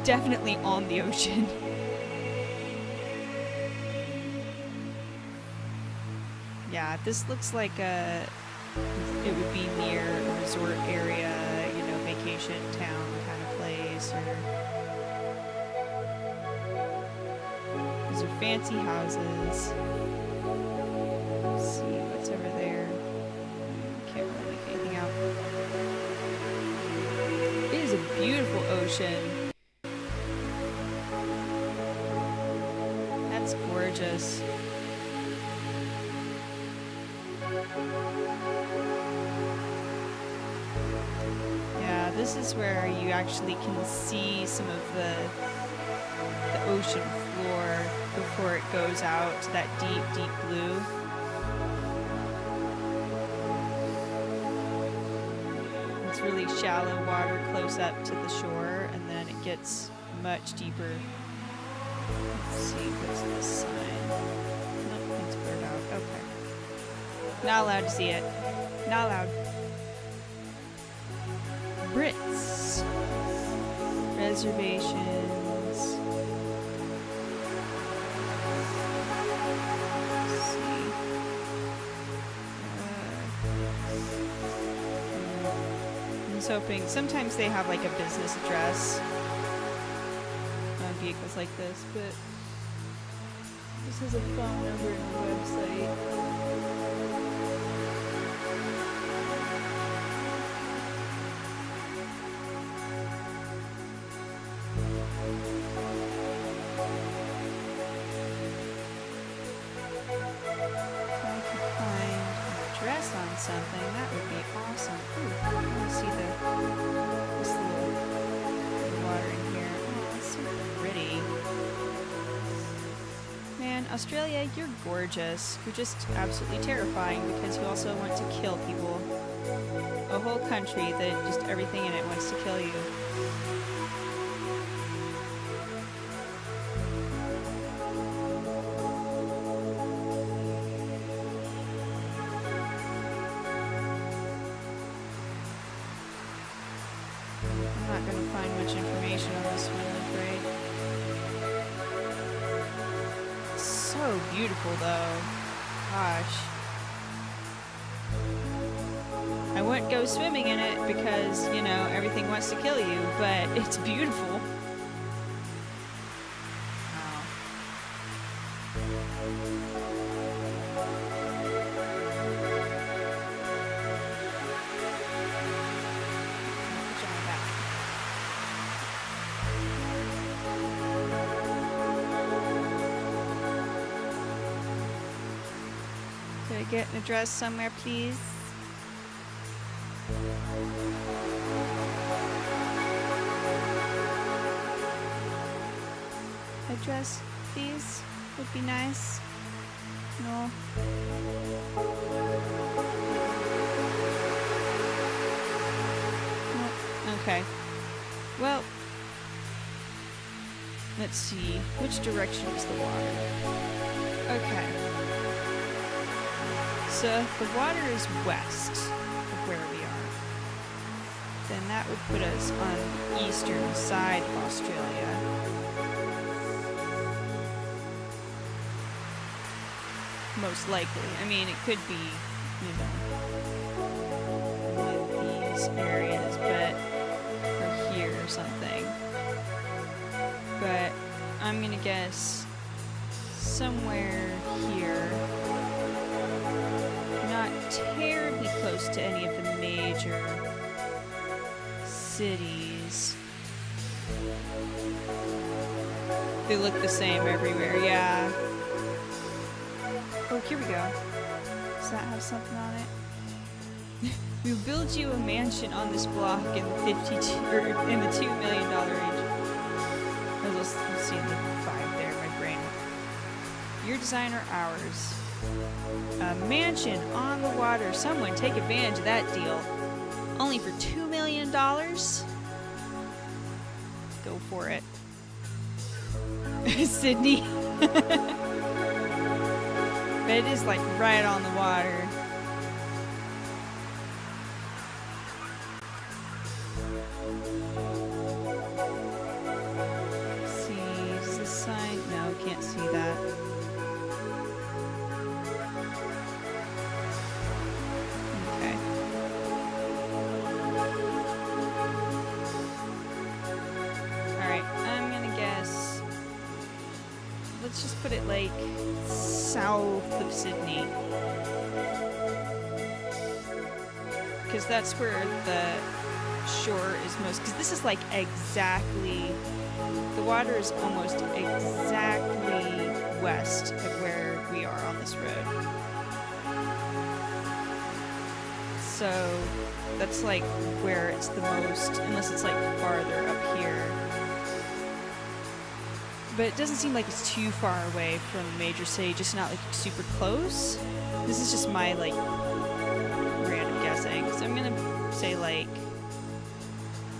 definitely on the ocean. Yeah, this looks like it would be near a resort area, you know, vacation town kind of place. Or these are fancy houses. Let's see what's over there. Can't really make anything out. It is a beautiful ocean. That's gorgeous. Yeah, this is where you actually can see some of the ocean floor before it goes out to that deep, deep blue. It's really shallow water close up to the shore, and then it gets much deeper. Let's see, what's this sign? Nope, it's blurred out. Okay. Not allowed to see it. Not allowed. Brits. Reservations. Let's see. I was hoping, sometimes they have like a business address on vehicles like this, but this is a phone number and a website. Something that would be awesome. Ooh, I want to see this little water in here. Oh, it's so pretty. Man, Australia, you're gorgeous. You're just absolutely terrifying because you also want to kill people. A whole country that just everything in it wants to kill you. I'm not going to find much information on this one, I'm afraid. So beautiful, though. Gosh. I wouldn't go swimming in it because, you know, everything wants to kill you, but it's beautiful. Could I get an address somewhere, please? Address, please? Would be nice. No. Nope. Okay. Well, let's see. Which direction is the water? Okay. So if the water is west of where we are, then that would put us on the eastern side of Australia. Most likely. I mean, it could be, you know, one of these areas, but, or here or something. But I'm gonna guess somewhere here. Not terribly close to any of the major cities. They look the same everywhere, yeah. Oh, here we go. Does that have something on it? We will build you a mansion on this block in the in the $2 million range. Oh, let's see the 5 there, my brain. Your design or ours? A mansion on the water. Someone take advantage of that deal. Only for $2 million? Go for it. Sydney. But it is like right on the water. Let's see, is this sign? No, can't see that. Okay. Alright, I'm gonna guess. Let's just put it like south of Sydney. Because that's where the shore is most, because this is like exactly, the water is almost exactly west of where we are on this road. Let's So that's like where it's the most, unless it's like farther up here. But it doesn't seem like it's too far away from a major city, just not like super close. This is just my like random guessing. So I'm gonna say like,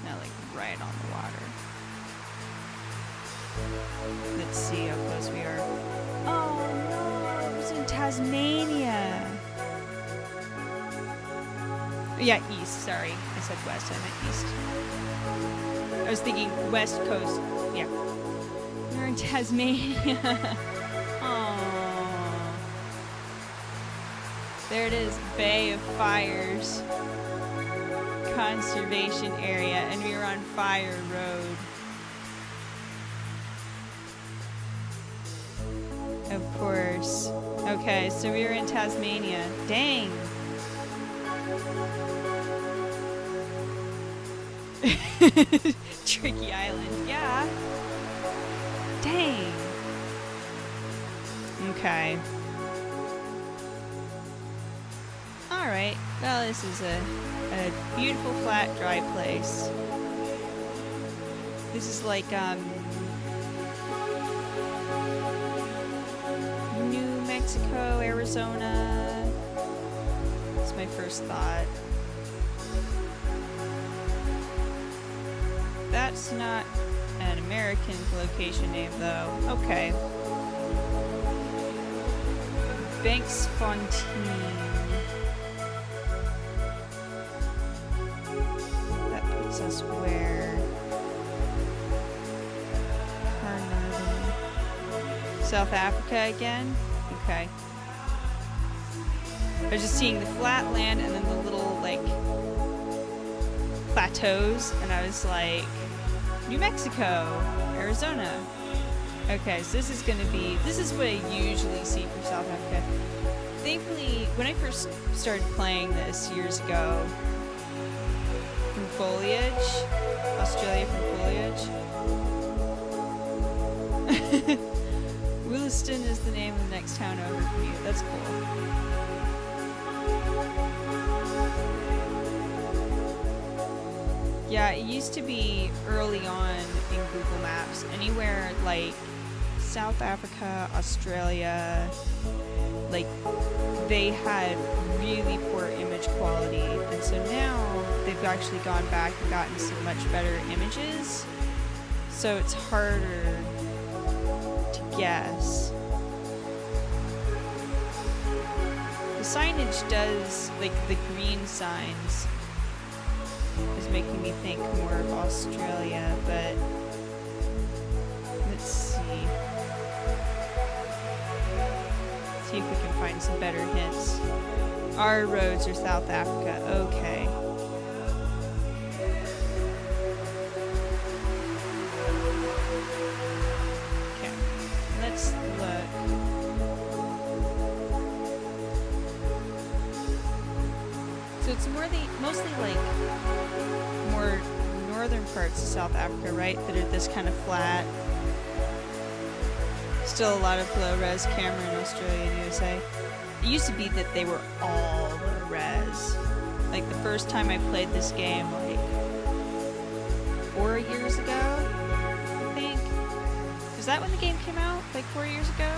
not like right on the water. Let's see how close we are. Oh no, it was in Tasmania. Yeah, east, sorry. I said west, I meant east. I was thinking west coast. Yeah. We're in Tasmania. Aww. There it is, Bay of Fires Conservation Area, and we were on Fire Road. Of course. Okay, so we were in Tasmania. Dang. Tricky Island, yeah. Dang. Okay. Alright, well this is a beautiful flat dry place. This is like New Mexico, Arizona. That's my first thought. That's not an American location name though. Okay. Banks Fontaine. That puts us where? South Africa again? Okay. I was just seeing the flat land and then the little like plateaus, and I was like, New Mexico, Arizona. Okay, so this is what I usually see for South Africa. Thankfully, when I first started playing this years ago, from foliage, Australia from foliage. Williston is the name of the next town over from you. That's cool. Yeah, it used to be early on in Google Maps, anywhere like South Africa, Australia, like they had really poor image quality, and so now they've actually gone back and gotten some much better images, so it's harder to guess. The signage does, like the green signs, is making me think more of Australia, but let's see. See if we can find some better hints. Our roads are South Africa. Okay. Okay. Let's look. So it's mostly like more northern parts of South Africa, right? That are this kind of flat. Still a lot of low-res camera in Australia and USA. It used to be that they were all low-res. Like the first time I played this game, like 4 years ago, I think. Is that when the game came out? Like 4 years ago?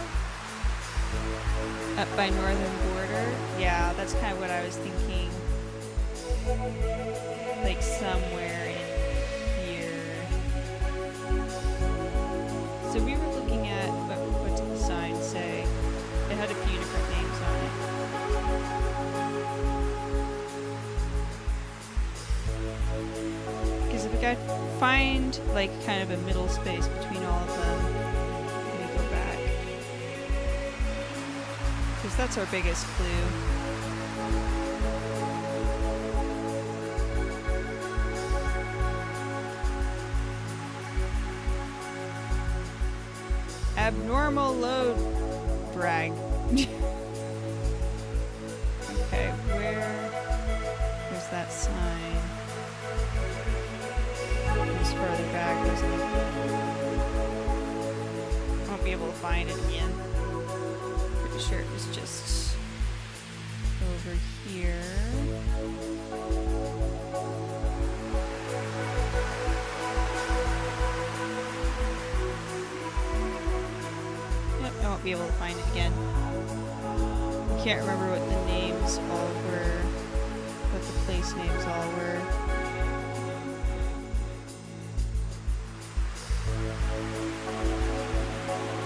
Up by Northern Border? Yeah, that's kind of what I was thinking. Like somewhere in here. So we were looking at, what did the sign say? It had a few different names on it. Because if we could find like kind of a middle space between all of them, let me go back. Because that's our biggest clue. Abnormal load brag. Okay, where's that sign? It's further back, I won't be able to find it again. Pretty sure it was just over over here. Yep, I won't be able to find it again. I can't remember what the names all were, what the place names all were.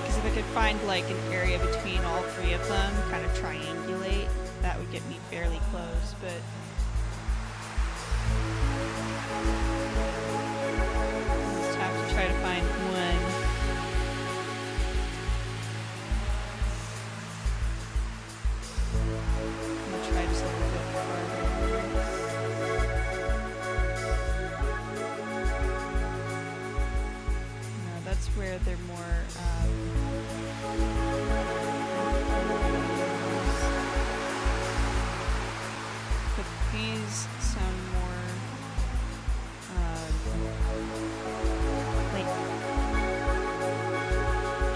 Because if I could find like an area between all three of them, kind of triangulate, that would get me fairly close, but I'll just have to try to find one. I'm gonna try just a little bit farther. No, that's where they're more but these sound more like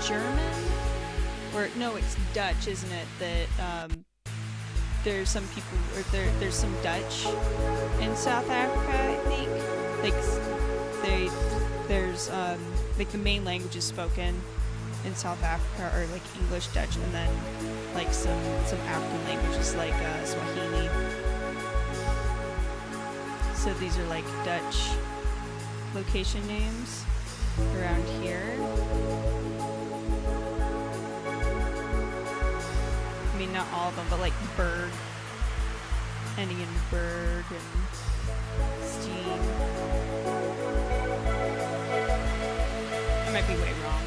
German, or no, it's Dutch, isn't it? That there's some people, or there's some Dutch in South Africa, I think. Like there's like the main languages spoken in South Africa are like English, Dutch, and then like some African languages like Swahili. So these are like Dutch location names around here. I mean, not all of them, but like Berg, ending in Berg and Steam. I might be way wrong.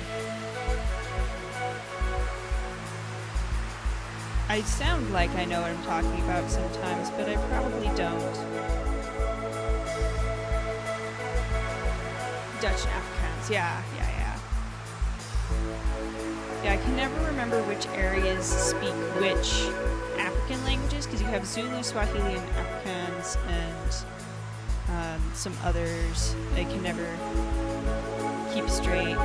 I sound like I know what I'm talking about sometimes, but I probably don't. Dutch and Afrikaans, yeah. Yeah, I can never remember which areas speak which African languages, because you have Zulu, Swahili, and Afrikaans, and some others I can never keep straight.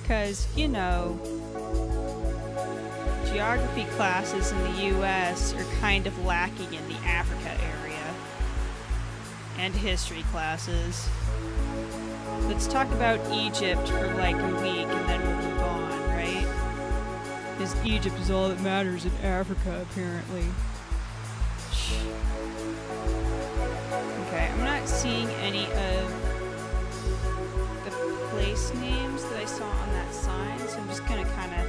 Because, you know, geography classes in the US are kind of lacking in the Africa area. And history classes. Let's talk about Egypt for like a week and then we'll move on, right? Because Egypt is all that matters in Africa, apparently. Okay, I'm not seeing any of the place names that I saw on that sign, so I'm just gonna kind of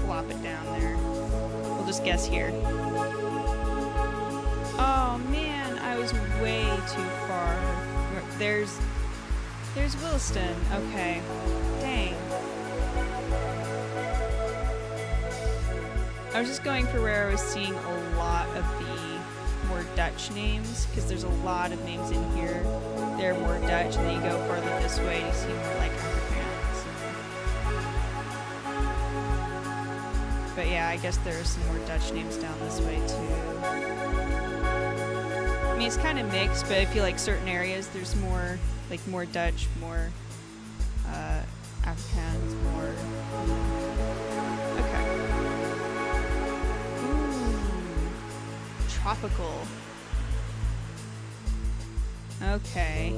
plop it down there. We'll just guess here. Oh man, I was way too far. There's Williston. Okay. Dang. I was just going for where I was seeing a lot of the more Dutch names, because there's a lot of names in here. They're more Dutch, and then you go further this way to see more like Afrikaans. But yeah, I guess there are some more Dutch names down this way too. I mean, it's kind of mixed, but I feel like certain areas there's more, like more Dutch, more Afrikaans, more. Okay. Ooh, tropical. Okay.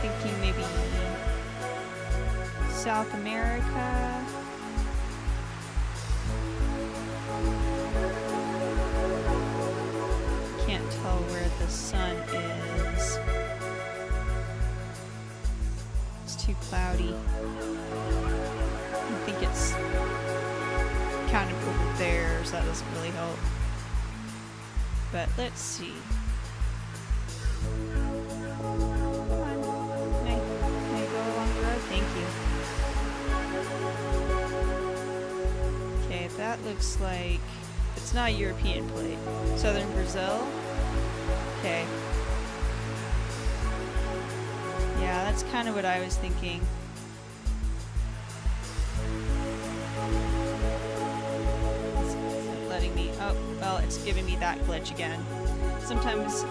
Thinking maybe South America. Can't tell where the sun is. It's too cloudy. I think it's kind of over there, so that doesn't really help. But let's see. Come on. Can I go along the road? Thank you. Okay, that looks like it's not a European plate. Southern Brazil? Okay. Yeah, that's kind of what I was thinking. It's letting me up. Oh. Well, it's giving me that glitch again. Sometimes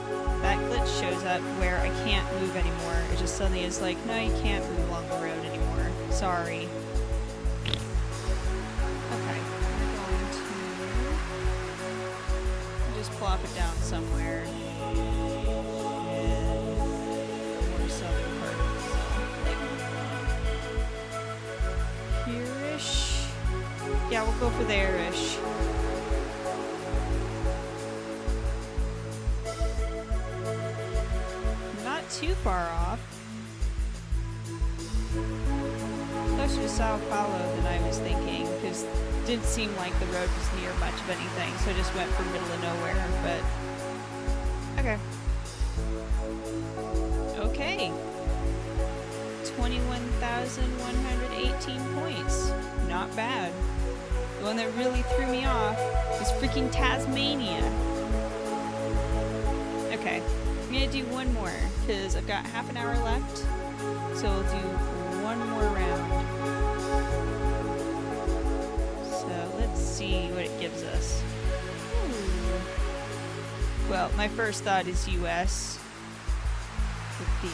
that glitch shows up where I can't move anymore. It just suddenly is like, no, you can't move along the road anymore. Sorry. Okay, we're going to just plop it down somewhere. More southern part of the zone. Here-ish. Yeah, we'll go for there-ish. Too far off. Closer to Sao Paulo than I was thinking, because it didn't seem like the road was near much of anything, so I just went for middle of nowhere, but okay. Okay. 21,118 points. Not bad. The one that really threw me off was freaking Tasmania. Okay. I'm gonna do one more because I've got half an hour left, so we'll do one more round. So let's see what it gives us. Ooh. Well, my first thought is US with the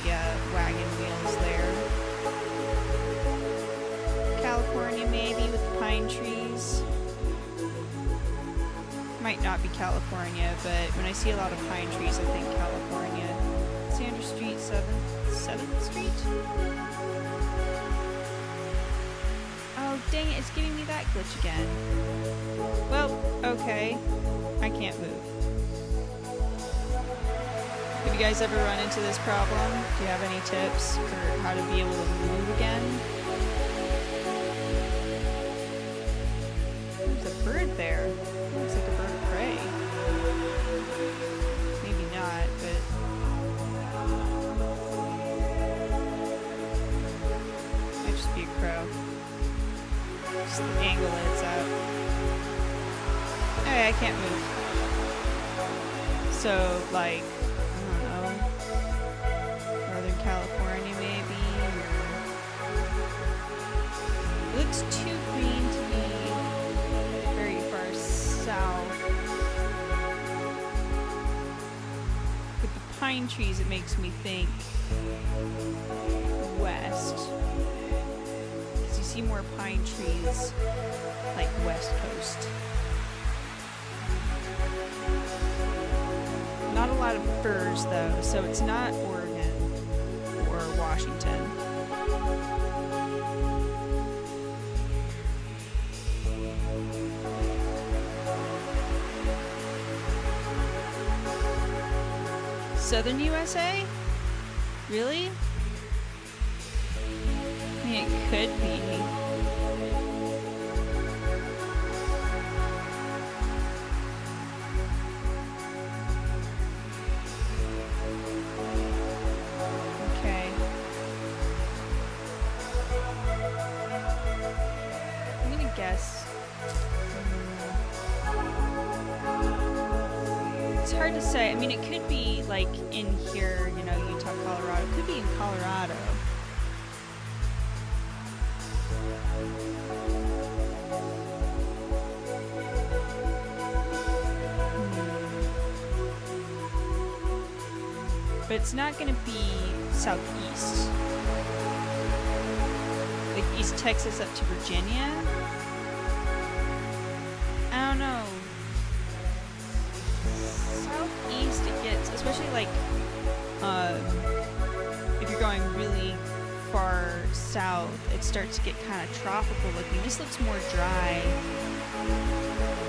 wagon wheels there. California maybe with the pine trees. Might not be California, but when I see a lot of pine trees, I think California. Sanders Street, 7th Street? Oh, dang it, it's giving me that glitch again. Well, okay. I can't move. Have you guys ever run into this problem? Do you have any tips for how to be able to move again? There's a bird there. Looks like a bird of prey. Maybe not, but... might just be a crow. Just the angle that it's at. Hey, I can't move. So, like, I don't know. Northern California, maybe? Or... it looks too green to me. South. With the pine trees, it makes me think west. Because you see more pine trees like West Coast. Not a lot of firs though, so it's not Oregon or Washington. Southern USA? Really? I mean, it could be. Okay. I'm gonna guess. It's hard to say. I mean, it could be like in here, you know, Utah, Colorado. It could be in Colorado. But it's not going to be southeast. Like East Texas up to Virginia. I don't know. Southeast it gets, especially like if you're going really far south, it starts to get kind of tropical looking. This looks more dry.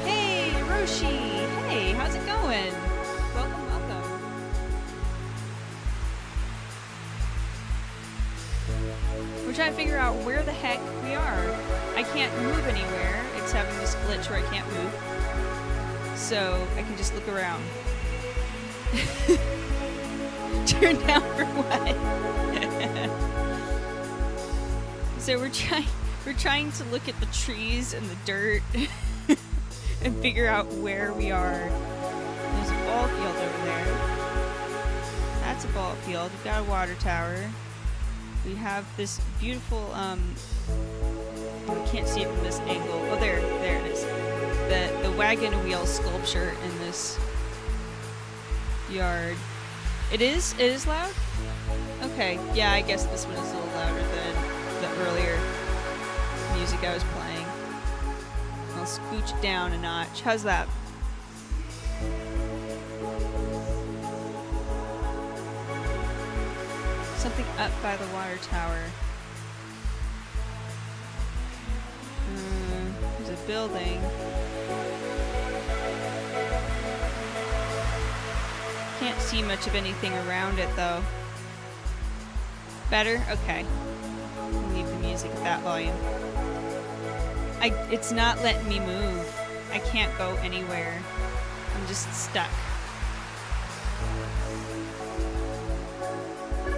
Hey, Roshi! Hey, how's it going? Welcome, welcome. We're trying to figure out where the heck we are. I can't move anywhere. It's having this glitch where I can't move. So I can just look around. Turn down for what? So we're trying to look at the trees and the dirt and figure out where we are. There's a ball field over there. That's a ball field. We've got a water tower. We have this beautiful we can't see it from this angle. Oh, there it is. the wagon wheel sculpture in this yard. It is loud? Okay, yeah, I guess this one is a little louder than the earlier music I was playing. I'll scooch it down a notch. How's that? Something up by the water tower. There's a building. Can't see much of anything around it though. Better? Okay. I'll leave the music at that volume. It's not letting me move. I can't go anywhere. I'm just stuck.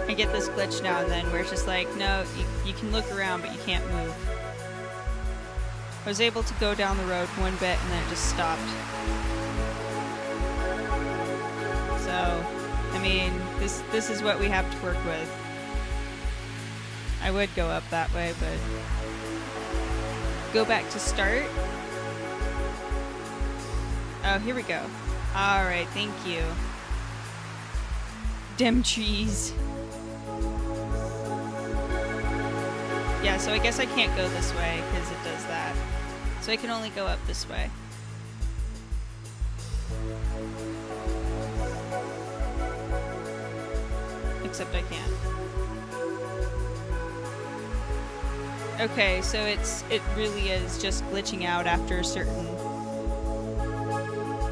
I get this glitch now and then where it's just like, no, you can look around but you can't move. I was able to go down the road one bit and then it just stopped. So, I mean, this is what we have to work with. I would go up that way, but go back to start. Oh, here we go. Alright, thank you. Dem trees. Yeah, so I guess I can't go this way because it does that. So I can only go up this way. Except I can't. Okay, so it really is just glitching out after a certain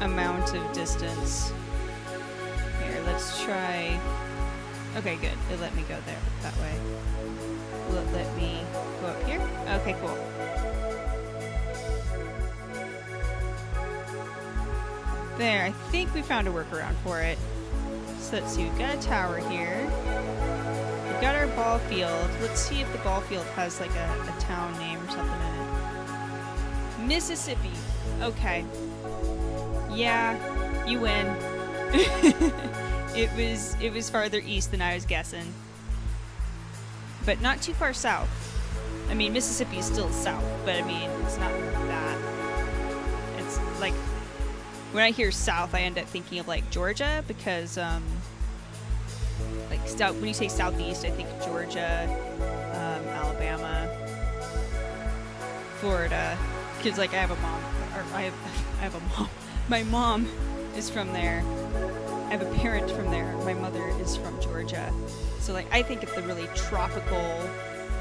amount of distance. Here, let's try. Okay, good. It let me go there that way. Will it let me go up here? Okay, cool. There, I think we found a workaround for it. So let's see, we've got a tower here. We've got our ball field. Let's see if the ball field has like a town name or something in it. Mississippi. Okay. Yeah, you win. It was farther east than I was guessing. But not too far south. I mean, Mississippi is still south, but I mean, it's not that. It's like, when I hear south, I end up thinking of like Georgia because, like when you say southeast, I think Georgia, Alabama, Florida. Because like I have a mom, or I have a mom. My mom is from there. I have a parent from there. My mother is from Georgia. So like I think it's the really tropical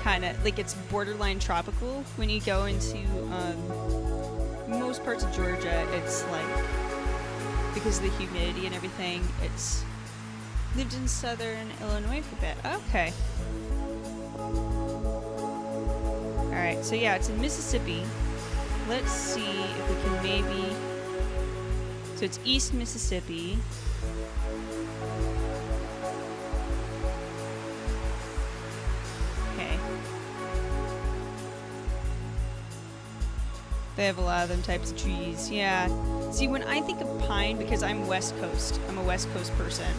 kind of, like it's borderline tropical. When you go into most parts of Georgia, it's like, because of the humidity and everything, it's lived in southern Illinois for a bit. Okay. Alright, so yeah, it's in Mississippi. Let's see if we can maybe... So it's East Mississippi. Okay. They have a lot of them types of trees. Yeah. See, when I think of pine, because I'm West Coast, I'm a West Coast person.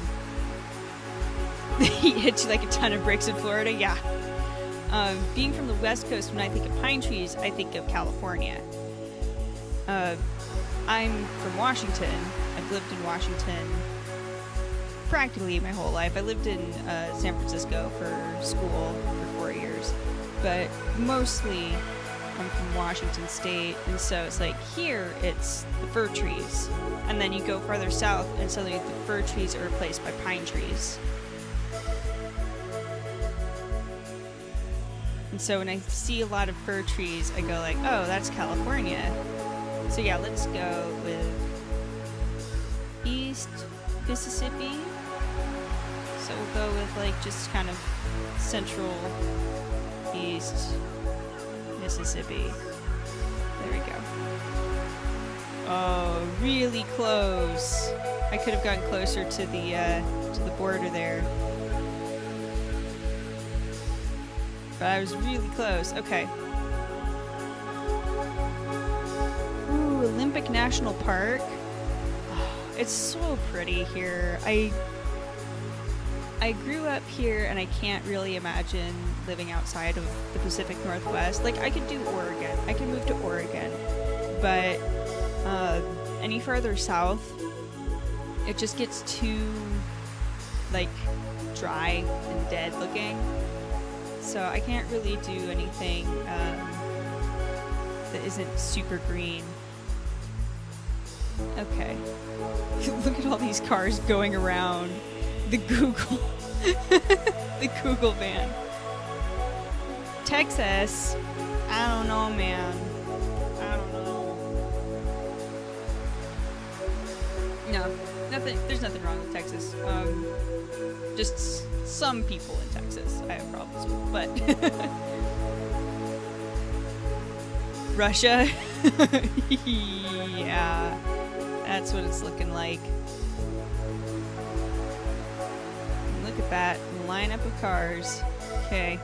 He hit you like a ton of bricks in Florida? Yeah. Being from the West Coast, when I think of pine trees, I think of California. I'm from Washington. I've lived in Washington practically my whole life. I lived in San Francisco for school for 4 years, but mostly I'm from Washington State, and so it's like here it's the fir trees, and then you go farther south and suddenly the fir trees are replaced by pine trees. And so when I see a lot of fir trees, I go like, oh, that's California. So yeah, let's go with East Mississippi. So we'll go with like just kind of central East Mississippi. There we go. Oh, really close. I could have gotten closer to the border there. But I was really close. Okay. Ooh, Olympic National Park. It's so pretty here. I grew up here and I can't really imagine living outside of the Pacific Northwest. Like, I could do Oregon. I could move to Oregon. But any further south, it just gets too, like, dry and dead looking. So I can't really do anything that isn't super green. Okay. Look at all these cars going around the Google the Google van. Texas, I don't know, man. I don't know. No, nothing. There's nothing wrong with Texas. Just some people in Texas I have problems with, but Russia. Yeah, that's what it's looking like. Look at that lineup of cars. Okay.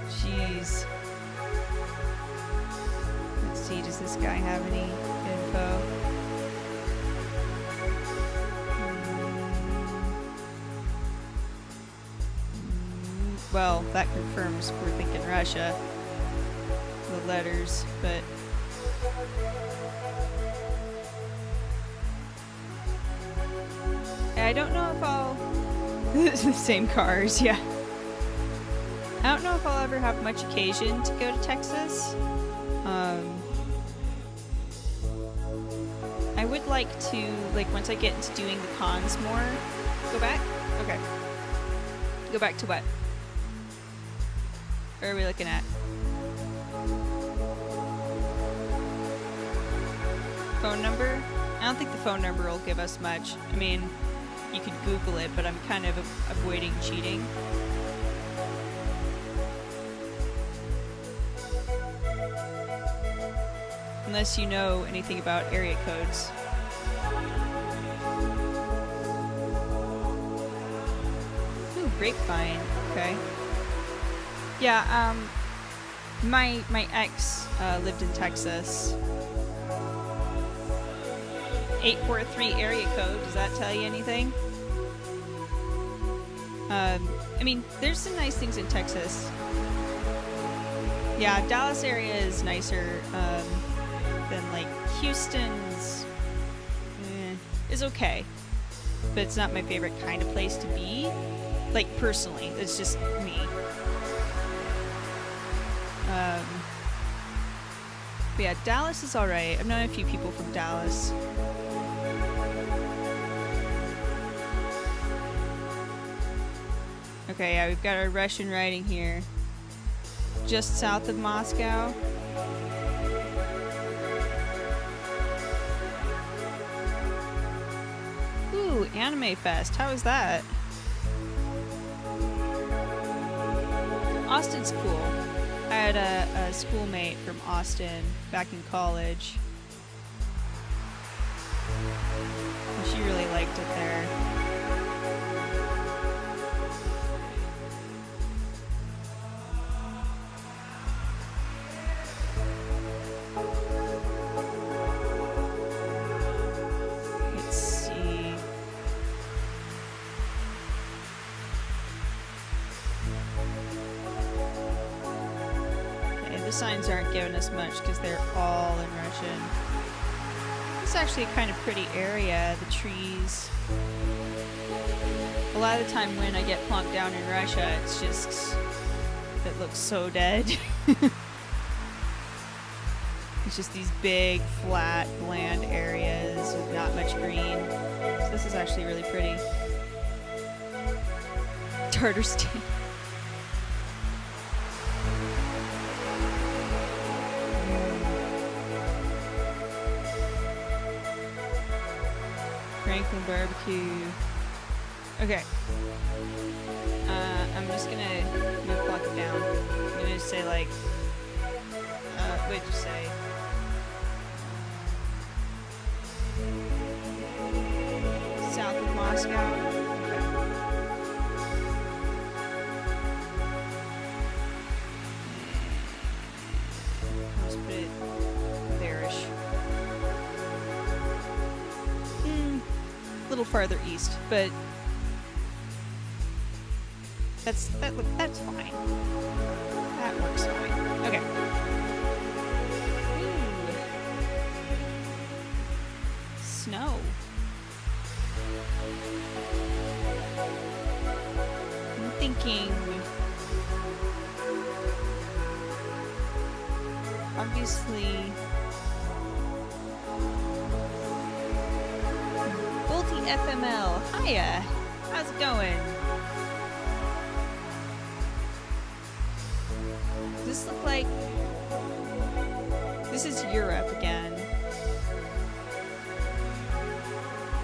Jeez. Let's see, does this guy have any info? Well, that confirms we're thinking Russia. The letters, but I don't know if I'll the same cars, yeah. I don't know if I'll ever have much occasion to go to Texas. I would like to, like, once I get into doing the cons more, go back? Okay. Go back to what? What are we looking at? Phone number? I don't think the phone number will give us much. I mean, you could Google it, but I'm kind of avoiding cheating. Unless you know anything about area codes. Ooh, grapevine. Okay. Yeah, my ex lived in Texas. 843 area code, does that tell you anything? I mean, there's some nice things in Texas. Yeah, Dallas area is nicer than, like, Houston's is okay, but it's not my favorite kind of place to be. Like, personally, it's just me. But yeah, Dallas is alright. I've known a few people from Dallas. Okay, yeah, we've got our Russian writing here. Just south of Moscow. Ooh, Anime Fest. How was that? Austin's cool. I had a schoolmate from Austin back in college. She really liked it there. Let's see. Okay, the signs aren't giving us much because they're all in Russian. It's actually a kind of pretty area, the trees. A lot of the time when I get plonked down in Russia, it's just, it looks so dead. It's just these big, flat, bland areas with not much green. So this is actually really pretty. Tatarstan. Franklin barbecue. Okay. I'm just gonna plug it down. I'm gonna say like, what'd you say? South of Moscow. Let's put it there-ish. A little farther east, but that's fine. That works fine. Okay. snow. I'm thinking... obviously... Bolty FML, hiya! How's it going? Does this look like... this is Europe again.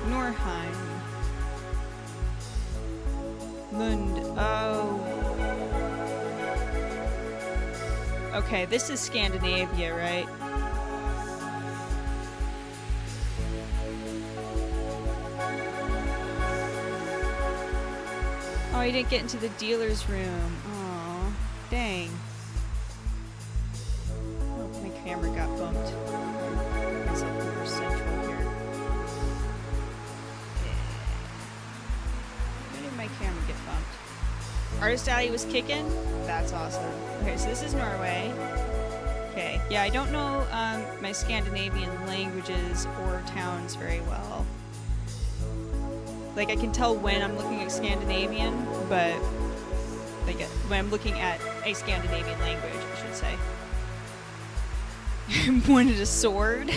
Norheim. Lund. Oh. Okay, this is Scandinavia, right? Oh, I didn't get into the dealer's room. Aw, dang. Oh, my camera got bumped. Myself over central here. Why did my camera get bumped? Artist Alley was kicking? That's awesome. Okay, so this is Norway. Okay, yeah, I don't know my Scandinavian languages or towns very well. Like, I can tell when I'm looking at Scandinavian, but like when I'm looking at a Scandinavian language, I should say. Wanted a sword.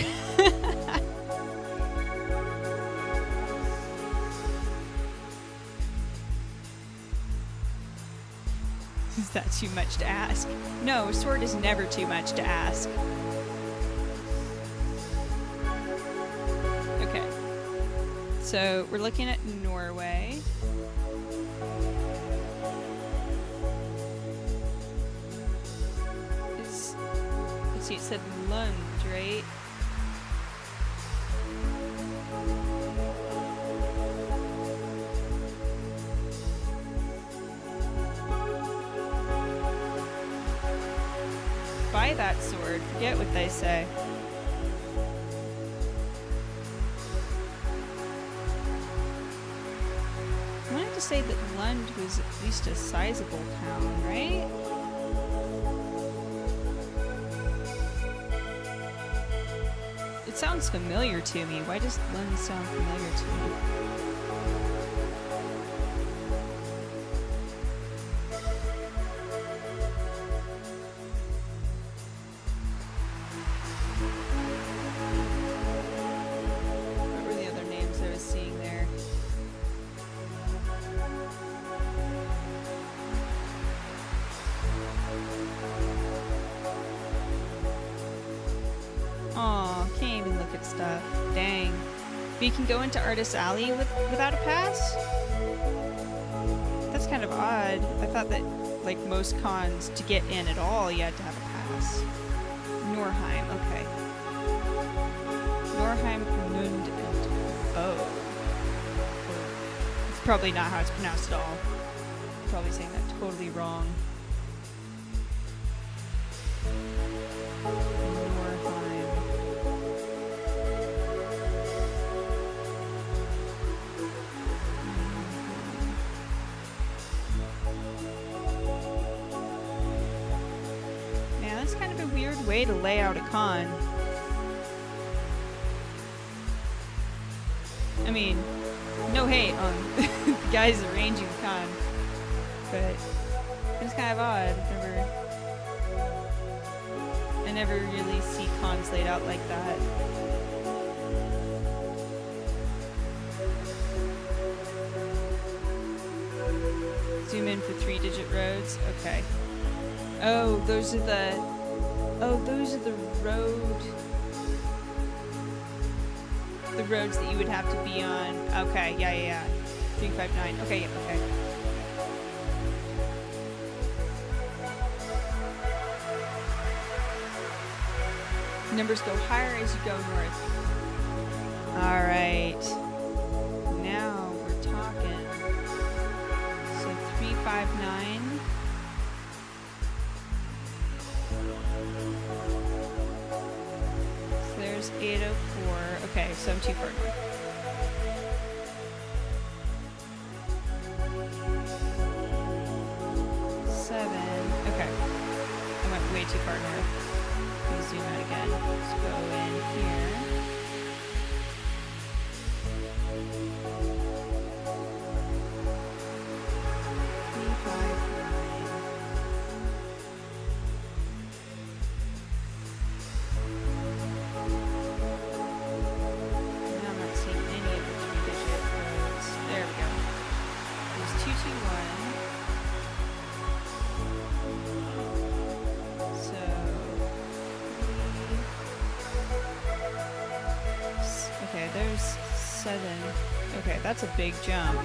Is that too much to ask? No, a sword is never too much to ask. Okay. So we're looking at Norway. Let's see, it said Lund, right? Buy that sword, forget what they say. I wanted to say that Lund was at least a sizable town, right? It sounds familiar to me. Why does Lund sound familiar to me? What were the other names I was seeing there? Aw, can't even look at stuff. Dang. But you can go into Artist Alley without a pass? That's kind of odd. I thought that, like most cons, to get in at all, you had to have a pass. Norheim, okay. Norheim, Lund, and Oh. It's probably not how it's pronounced at all. I'm probably saying that totally wrong. That's kind of a weird way to lay out a con. I mean, no hate on the guys arranging the con, but it's kind of odd. I never really see cons laid out like that. Zoom in for 3-digit roads. Okay. Oh, those are the roads that you would have to be on. Okay, yeah. 359. Okay, yeah, okay. Numbers go higher as you go north. Alright. Now we're talking. So 359. So there's 804. Okay, so I'm too far north. Okay. I went way too far north. Let me zoom out again. Let's go in here. Okay, that's a big jump.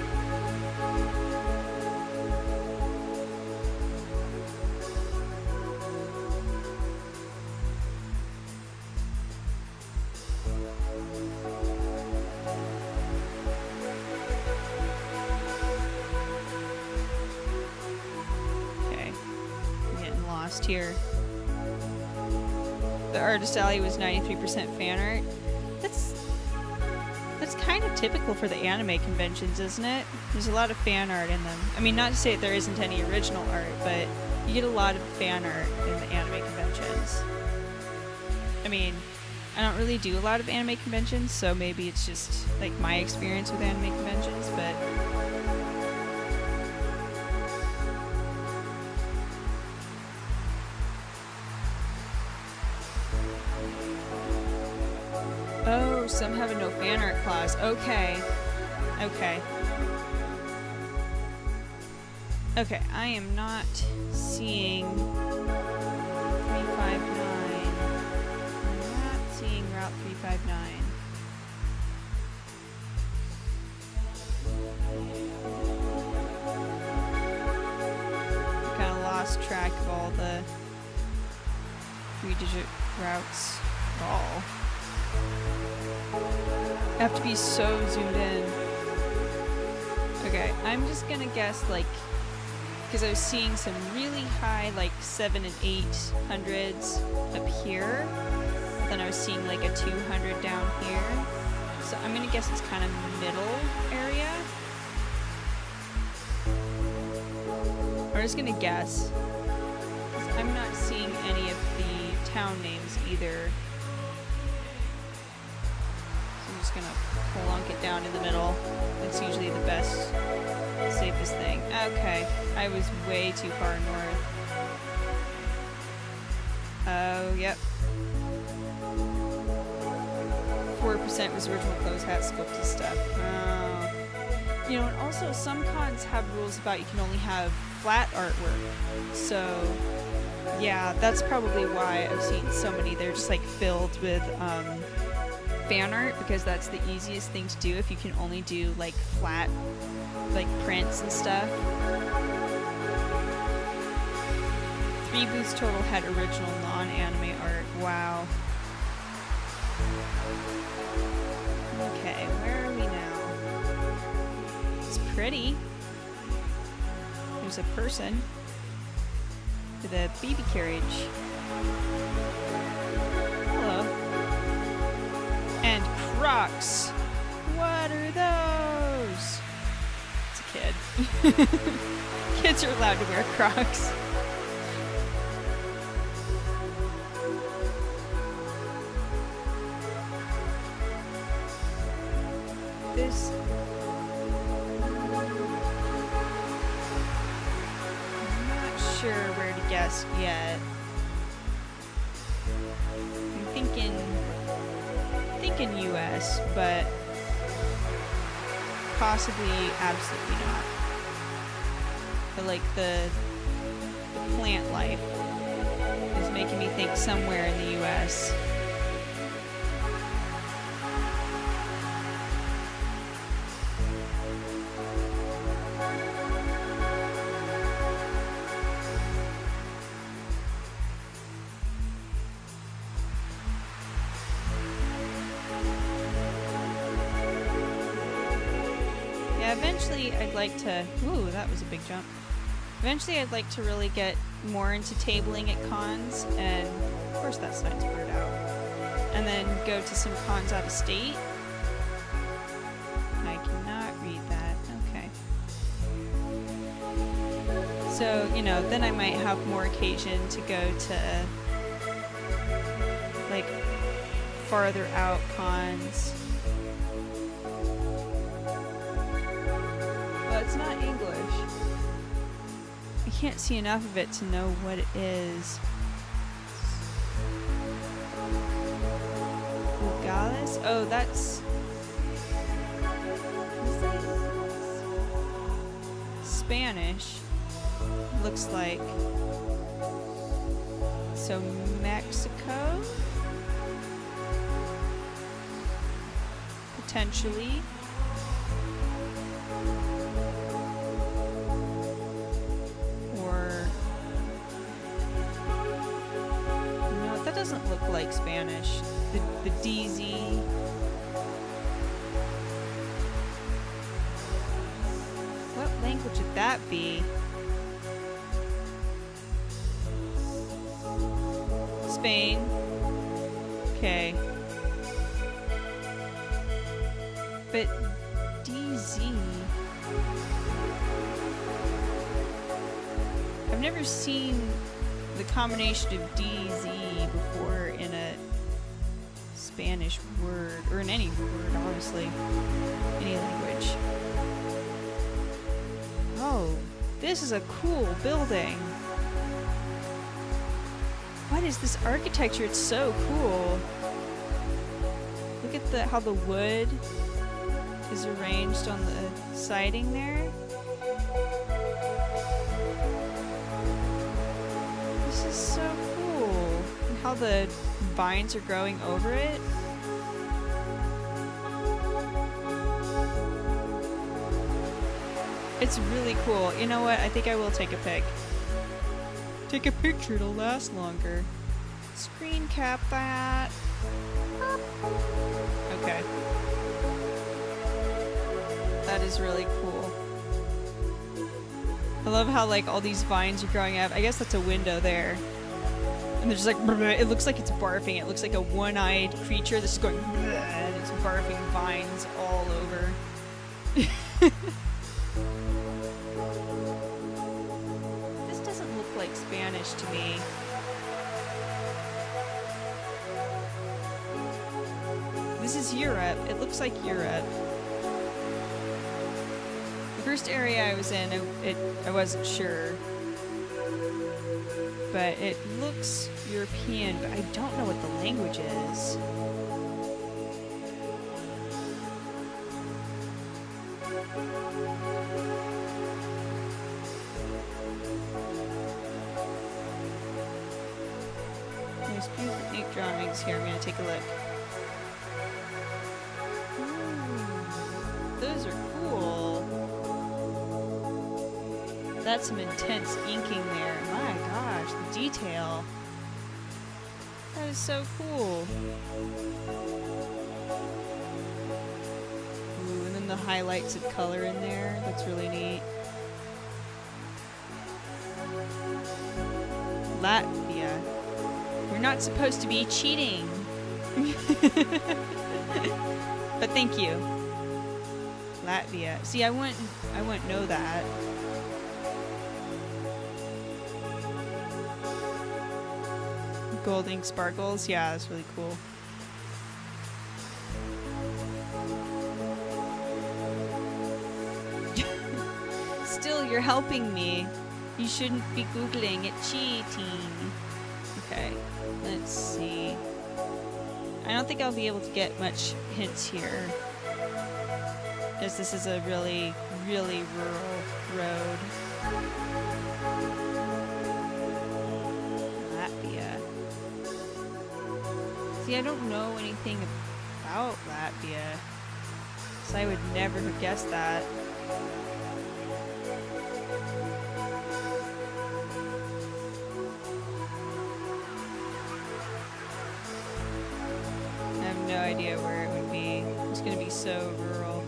Okay, I'm getting lost here. The artist alley was 93% fan art. That's kind of typical for the anime conventions, isn't it? There's a lot of fan art in them. I mean, not to say that there isn't any original art, but you get a lot of fan art in the anime conventions. I mean, I don't really do a lot of anime conventions, so maybe it's just like my experience with anime conventions, but oh, some have a no fan art clause. Okay. Okay. Okay, I am not seeing 359. I'm not seeing Route 359. I kind of lost track of all the 3-digit routes at all. I have to be so zoomed in. Okay, I'm just gonna guess like, because I was seeing some really high like 7 and 800s up here, then I was seeing like a 200 down here. So I'm gonna guess it's kind of middle area. I'm just gonna guess, 'cause I'm not seeing any of the town names either. I'm just gonna plunk it down in the middle. It's usually the best, safest thing. Okay, I was way too far north. Oh, yep. 4% was original clothes, hat, sculpted stuff. Oh. You know, and also some cons have rules about you can only have flat artwork. So, yeah, that's probably why I've seen so many. They're just like filled with, fan art, because that's the easiest thing to do if you can only do like flat like prints and stuff. 3 booths total had original non-anime art. Wow. Okay, where are we now? It's pretty. There's a person with a baby carriage. Hello. And Crocs. What are those? It's a kid. Kids are allowed to wear Crocs. This. I'm not sure where to guess yet. I'm thinking US, but possibly absolutely not. But like the plant life is making me think somewhere in the US. Eventually I'd like to, ooh, that was a big jump. Eventually I'd like to really get more into tabling at cons, and of course that sign's blurred out. And then go to some cons out of state. I cannot read that, okay. So, you know, then I might have more occasion to go to like farther out cons. It's not English. I can't see enough of it to know what it is. Geoguessr? Oh, that's Spanish. Looks like. So Mexico? Potentially. like Spanish. The DZ. What language would that be? Spain. Okay. But DZ. I've never seen the combination of DZ before in a Spanish word, or in any word, honestly. Any language. Oh, this is a cool building. What is this architecture? It's so cool. Look at how the wood is arranged on the siding there. This is so cool. And how the vines are growing over it. It's really cool. You know what? I think I will take a pic. Take a picture, it'll last longer. Screen cap that. Okay. That is really cool. I love how like all these vines are growing up. I guess that's a window there. And there's like, it looks like it's barfing. It looks like a one-eyed creature that's going, and it's barfing vines all over. This doesn't look like Spanish to me. This is Europe. It looks like Europe. The first area I was in, I wasn't sure. But it looks European, but I don't know what the language is. There's beautiful ink drawings here. I'm going to take a look. Ooh, those are cool. That's some intense inking there. My gosh, the detail. That is so cool. Ooh, and then the highlights of color in there. That's really neat. Latvia. We're not supposed to be cheating. But thank you. Latvia. See, I wouldn't know that. Gold ink sparkles. Yeah, that's really cool. Still, you're helping me. You shouldn't be Googling it. Cheating. Okay, let's see. I don't think I'll be able to get much hints here, because this is a really, really rural road. See, I don't know anything about Latvia, so I would never have guessed that. I have no idea where it would be. It's going to be so rural.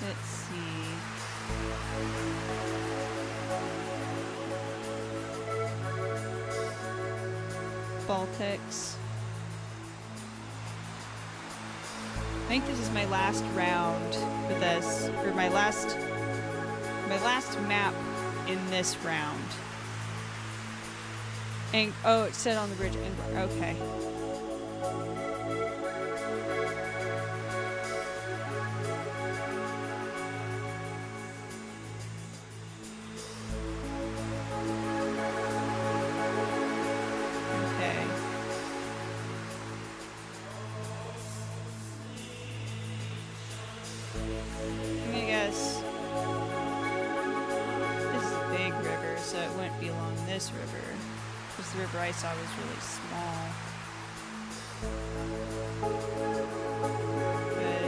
Let's see. Baltics. I think this is my last round with this, or my last map in this round. And oh, it said on the bridge. Okay. This river, because the river I saw was really small. But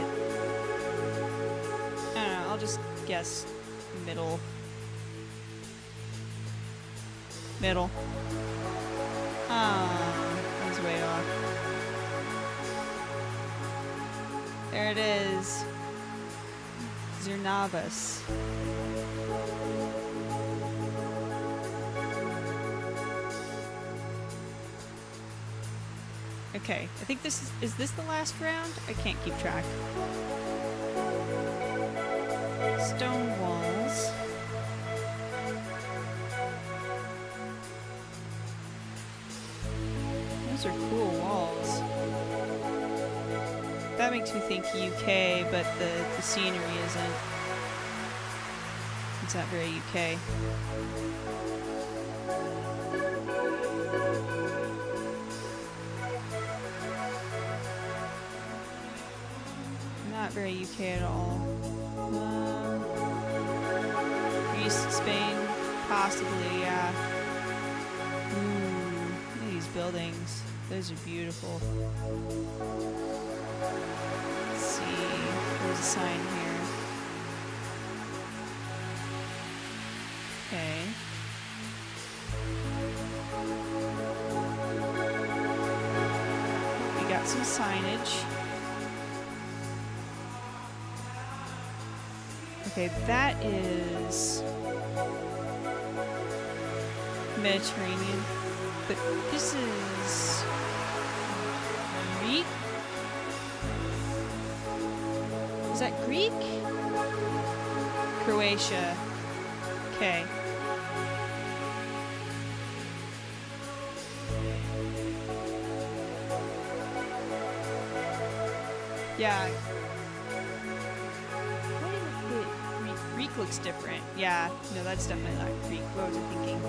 I don't know, I'll just guess middle. Middle. I was way off. There it is. Zernavas. Okay, I think this is this the last round? I can't keep track. Stone walls. Those are cool walls. That makes me think UK, but the scenery isn't. It's not very UK. Not very UK at all. Greece, Spain, possibly, yeah. Ooh, look at these buildings. Those are beautiful. Let's see. There's a sign here. Okay. We got some signage. Okay, that is Mediterranean, but this is Greek? Is that Greek? Croatia. Okay. Yeah. Greek looks different. Yeah, no, that's definitely not Greek. What was I thinking?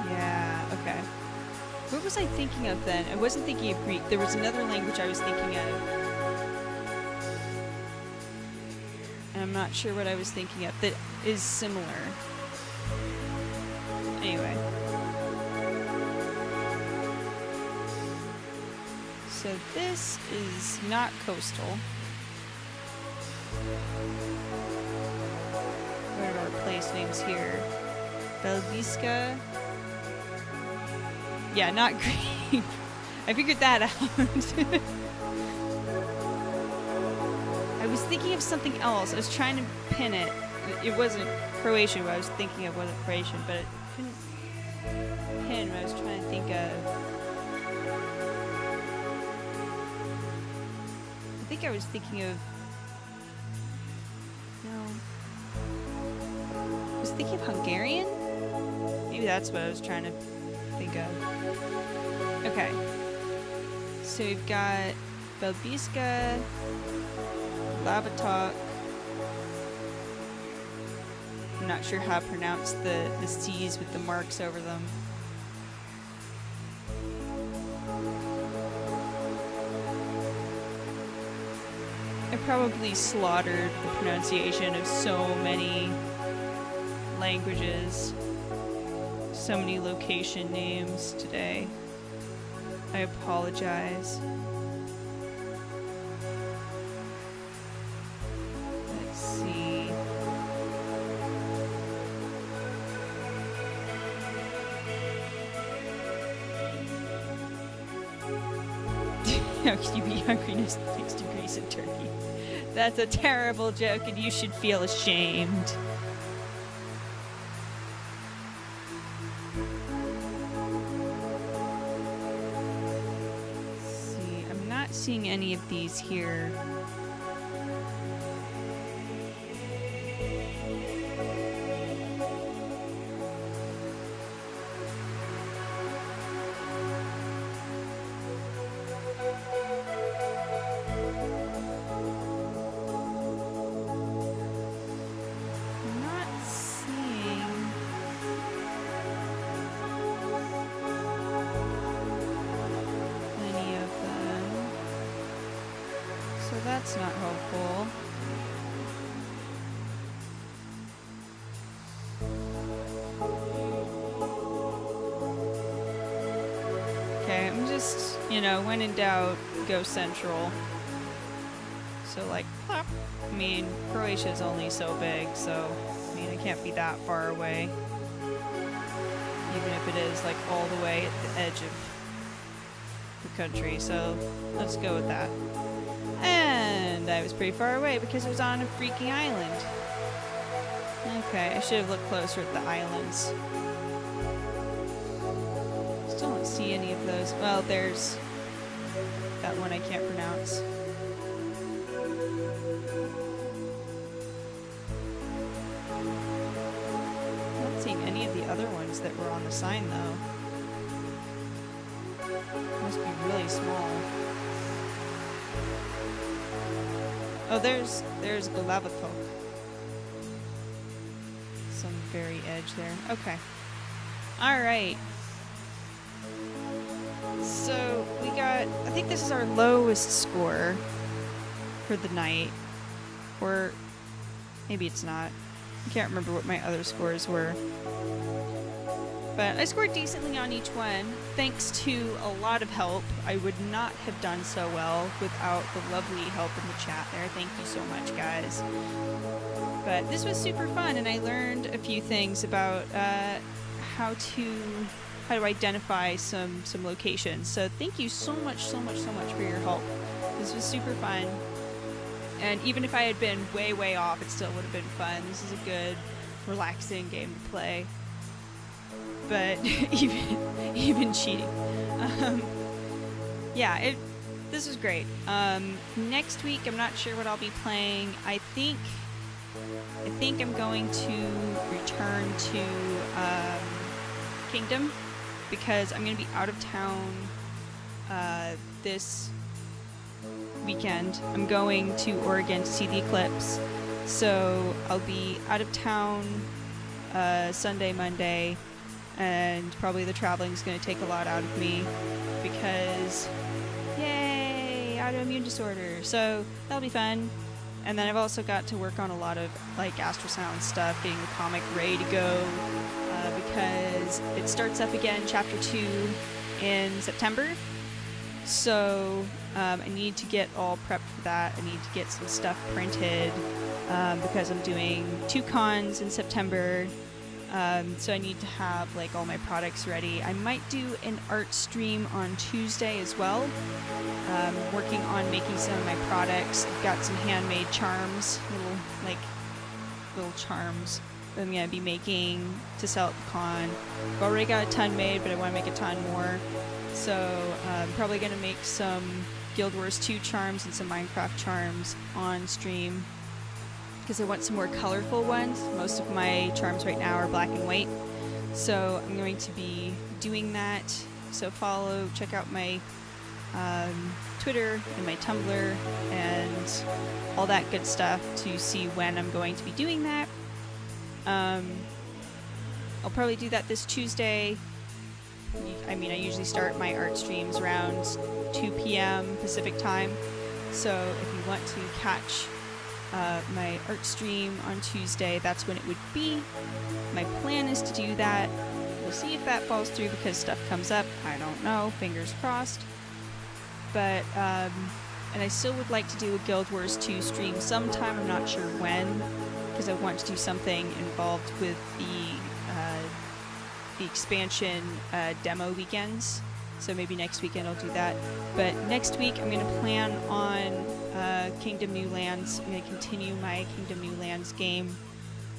Yeah, okay. What was I thinking of then? I wasn't thinking of Greek. There was another language I was thinking of. And I'm not sure what I was thinking of that is similar. Anyway. So this is not coastal. What are our place names here? Belgiska. Yeah, not Greek. I figured that out. I was thinking of something else. I was trying to pin it. It wasn't Croatian what I was thinking of, wasn't Croatian, but it couldn't pin what I was trying to think of. I think I was thinking of... No. I was thinking of Hungarian? Maybe that's what I was trying to think of. Okay. So we've got Belbiska, Lavatok. I'm not sure how to pronounce the C's with the marks over them. I probably slaughtered the pronunciation of so many languages, so many location names today. I apologize. Let's see. How can you be hungry next to Greece and Turkey? That's a terrible joke and you should feel ashamed. Let's see, I'm not seeing any of these here. That's not helpful. Okay, I'm just, when in doubt, go central. So like, plop. I mean, Croatia's only so big, so I mean, it can't be that far away. Even if it is like all the way at the edge of the country, so let's go with that. And I was pretty far away because it was on a freaking island. Okay, I should have looked closer at the islands. Still don't see any of those. Well, there's that one I can't pronounce. Not seeing any of the other ones that were on the sign though. Must be really small. Oh, there's Galavatok. Some very edge there. Okay. Alright. So, we got... I think this is our lowest score for the night. Or maybe it's not. I can't remember what my other scores were. But I scored decently on each one, thanks to a lot of help. I would not have done so well without the lovely help in the chat there. Thank you so much, guys. But this was super fun, and I learned a few things about how to identify some locations. So thank you so much for your help. This was super fun. And even if I had been way off, it still would have been fun. This is a good, relaxing game to play. But even cheating. Yeah, this was great. Next week, I'm not sure what I'll be playing. I think I'm going to return to Kingdom because I'm going to be out of town this weekend. I'm going to Oregon to see the eclipse, so I'll be out of town Sunday, Monday, and probably the traveling is going to take a lot out of me because, yay, autoimmune disorder. So that'll be fun. And then I've also got to work on a lot of like astrosound stuff, getting the comic ready to go because it starts up again, chapter 2 in September. So I need to get all prepped for that. I need to get some stuff printed because I'm doing 2 cons in September. So I need to have like all my products ready. I might do an art stream on Tuesday as well. Working on making some of my products. I've got some handmade charms, little charms that I'm gonna be making to sell at the con. I've already got a ton made, but I want to make a ton more. So I'm probably gonna make some Guild Wars 2 charms and some Minecraft charms on stream, because I want some more colorful ones. Most of my charms right now are black and white. So I'm going to be doing that. So check out my Twitter and my Tumblr and all that good stuff to see when I'm going to be doing that. I'll probably do that this Tuesday. I mean, I usually start my art streams around 2 p.m. Pacific time. So if you want to catch my art stream on Tuesday, that's when it would be. My plan is to do that. We'll see if that falls through because stuff comes up. I don't know. Fingers crossed. But, and I still would like to do a Guild Wars 2 stream sometime. I'm not sure when, because I want to do something involved with the expansion demo weekends. So maybe next weekend I'll do that. But next week I'm going to plan on Kingdom New Lands. I'm going to continue my Kingdom New Lands game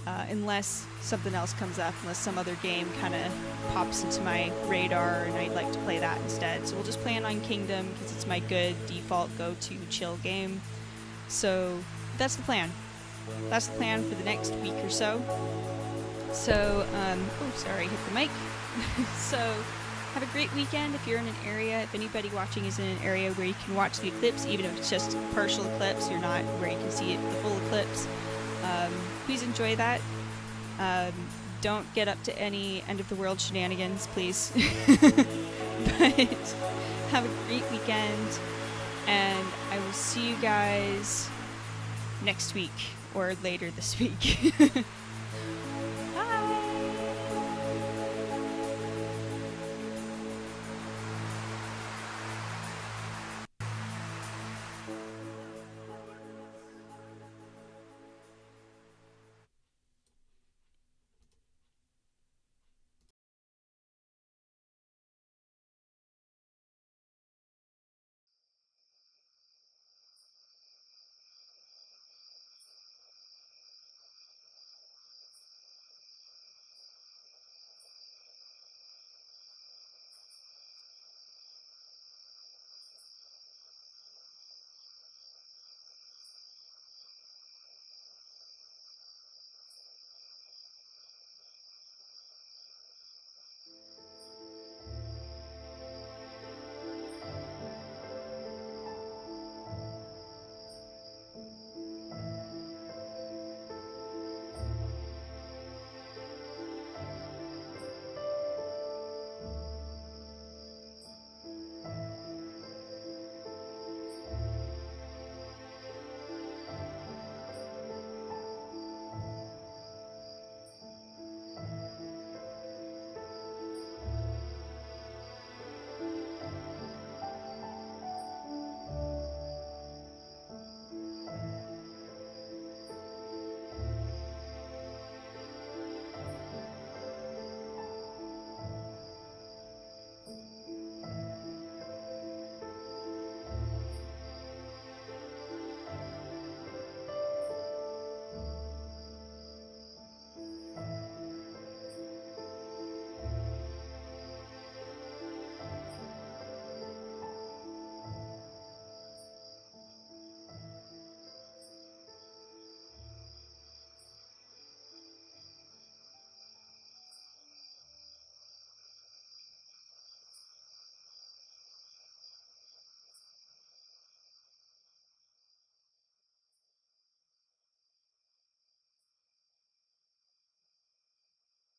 unless something else comes up, unless some other game kind of pops into my radar and I'd like to play that instead. So we'll just plan on Kingdom because it's my good default go-to chill game. So that's the plan. That's the plan for the next week or so. So, oh sorry, hit the mic. So have a great weekend if you're in an area. If anybody watching is in an area where you can watch the eclipse, even if it's just a partial eclipse, you're not where you can see it, the full eclipse, please enjoy that. Don't get up to any end of the world shenanigans, please. But have a great weekend, and I will see you guys next week or later this week.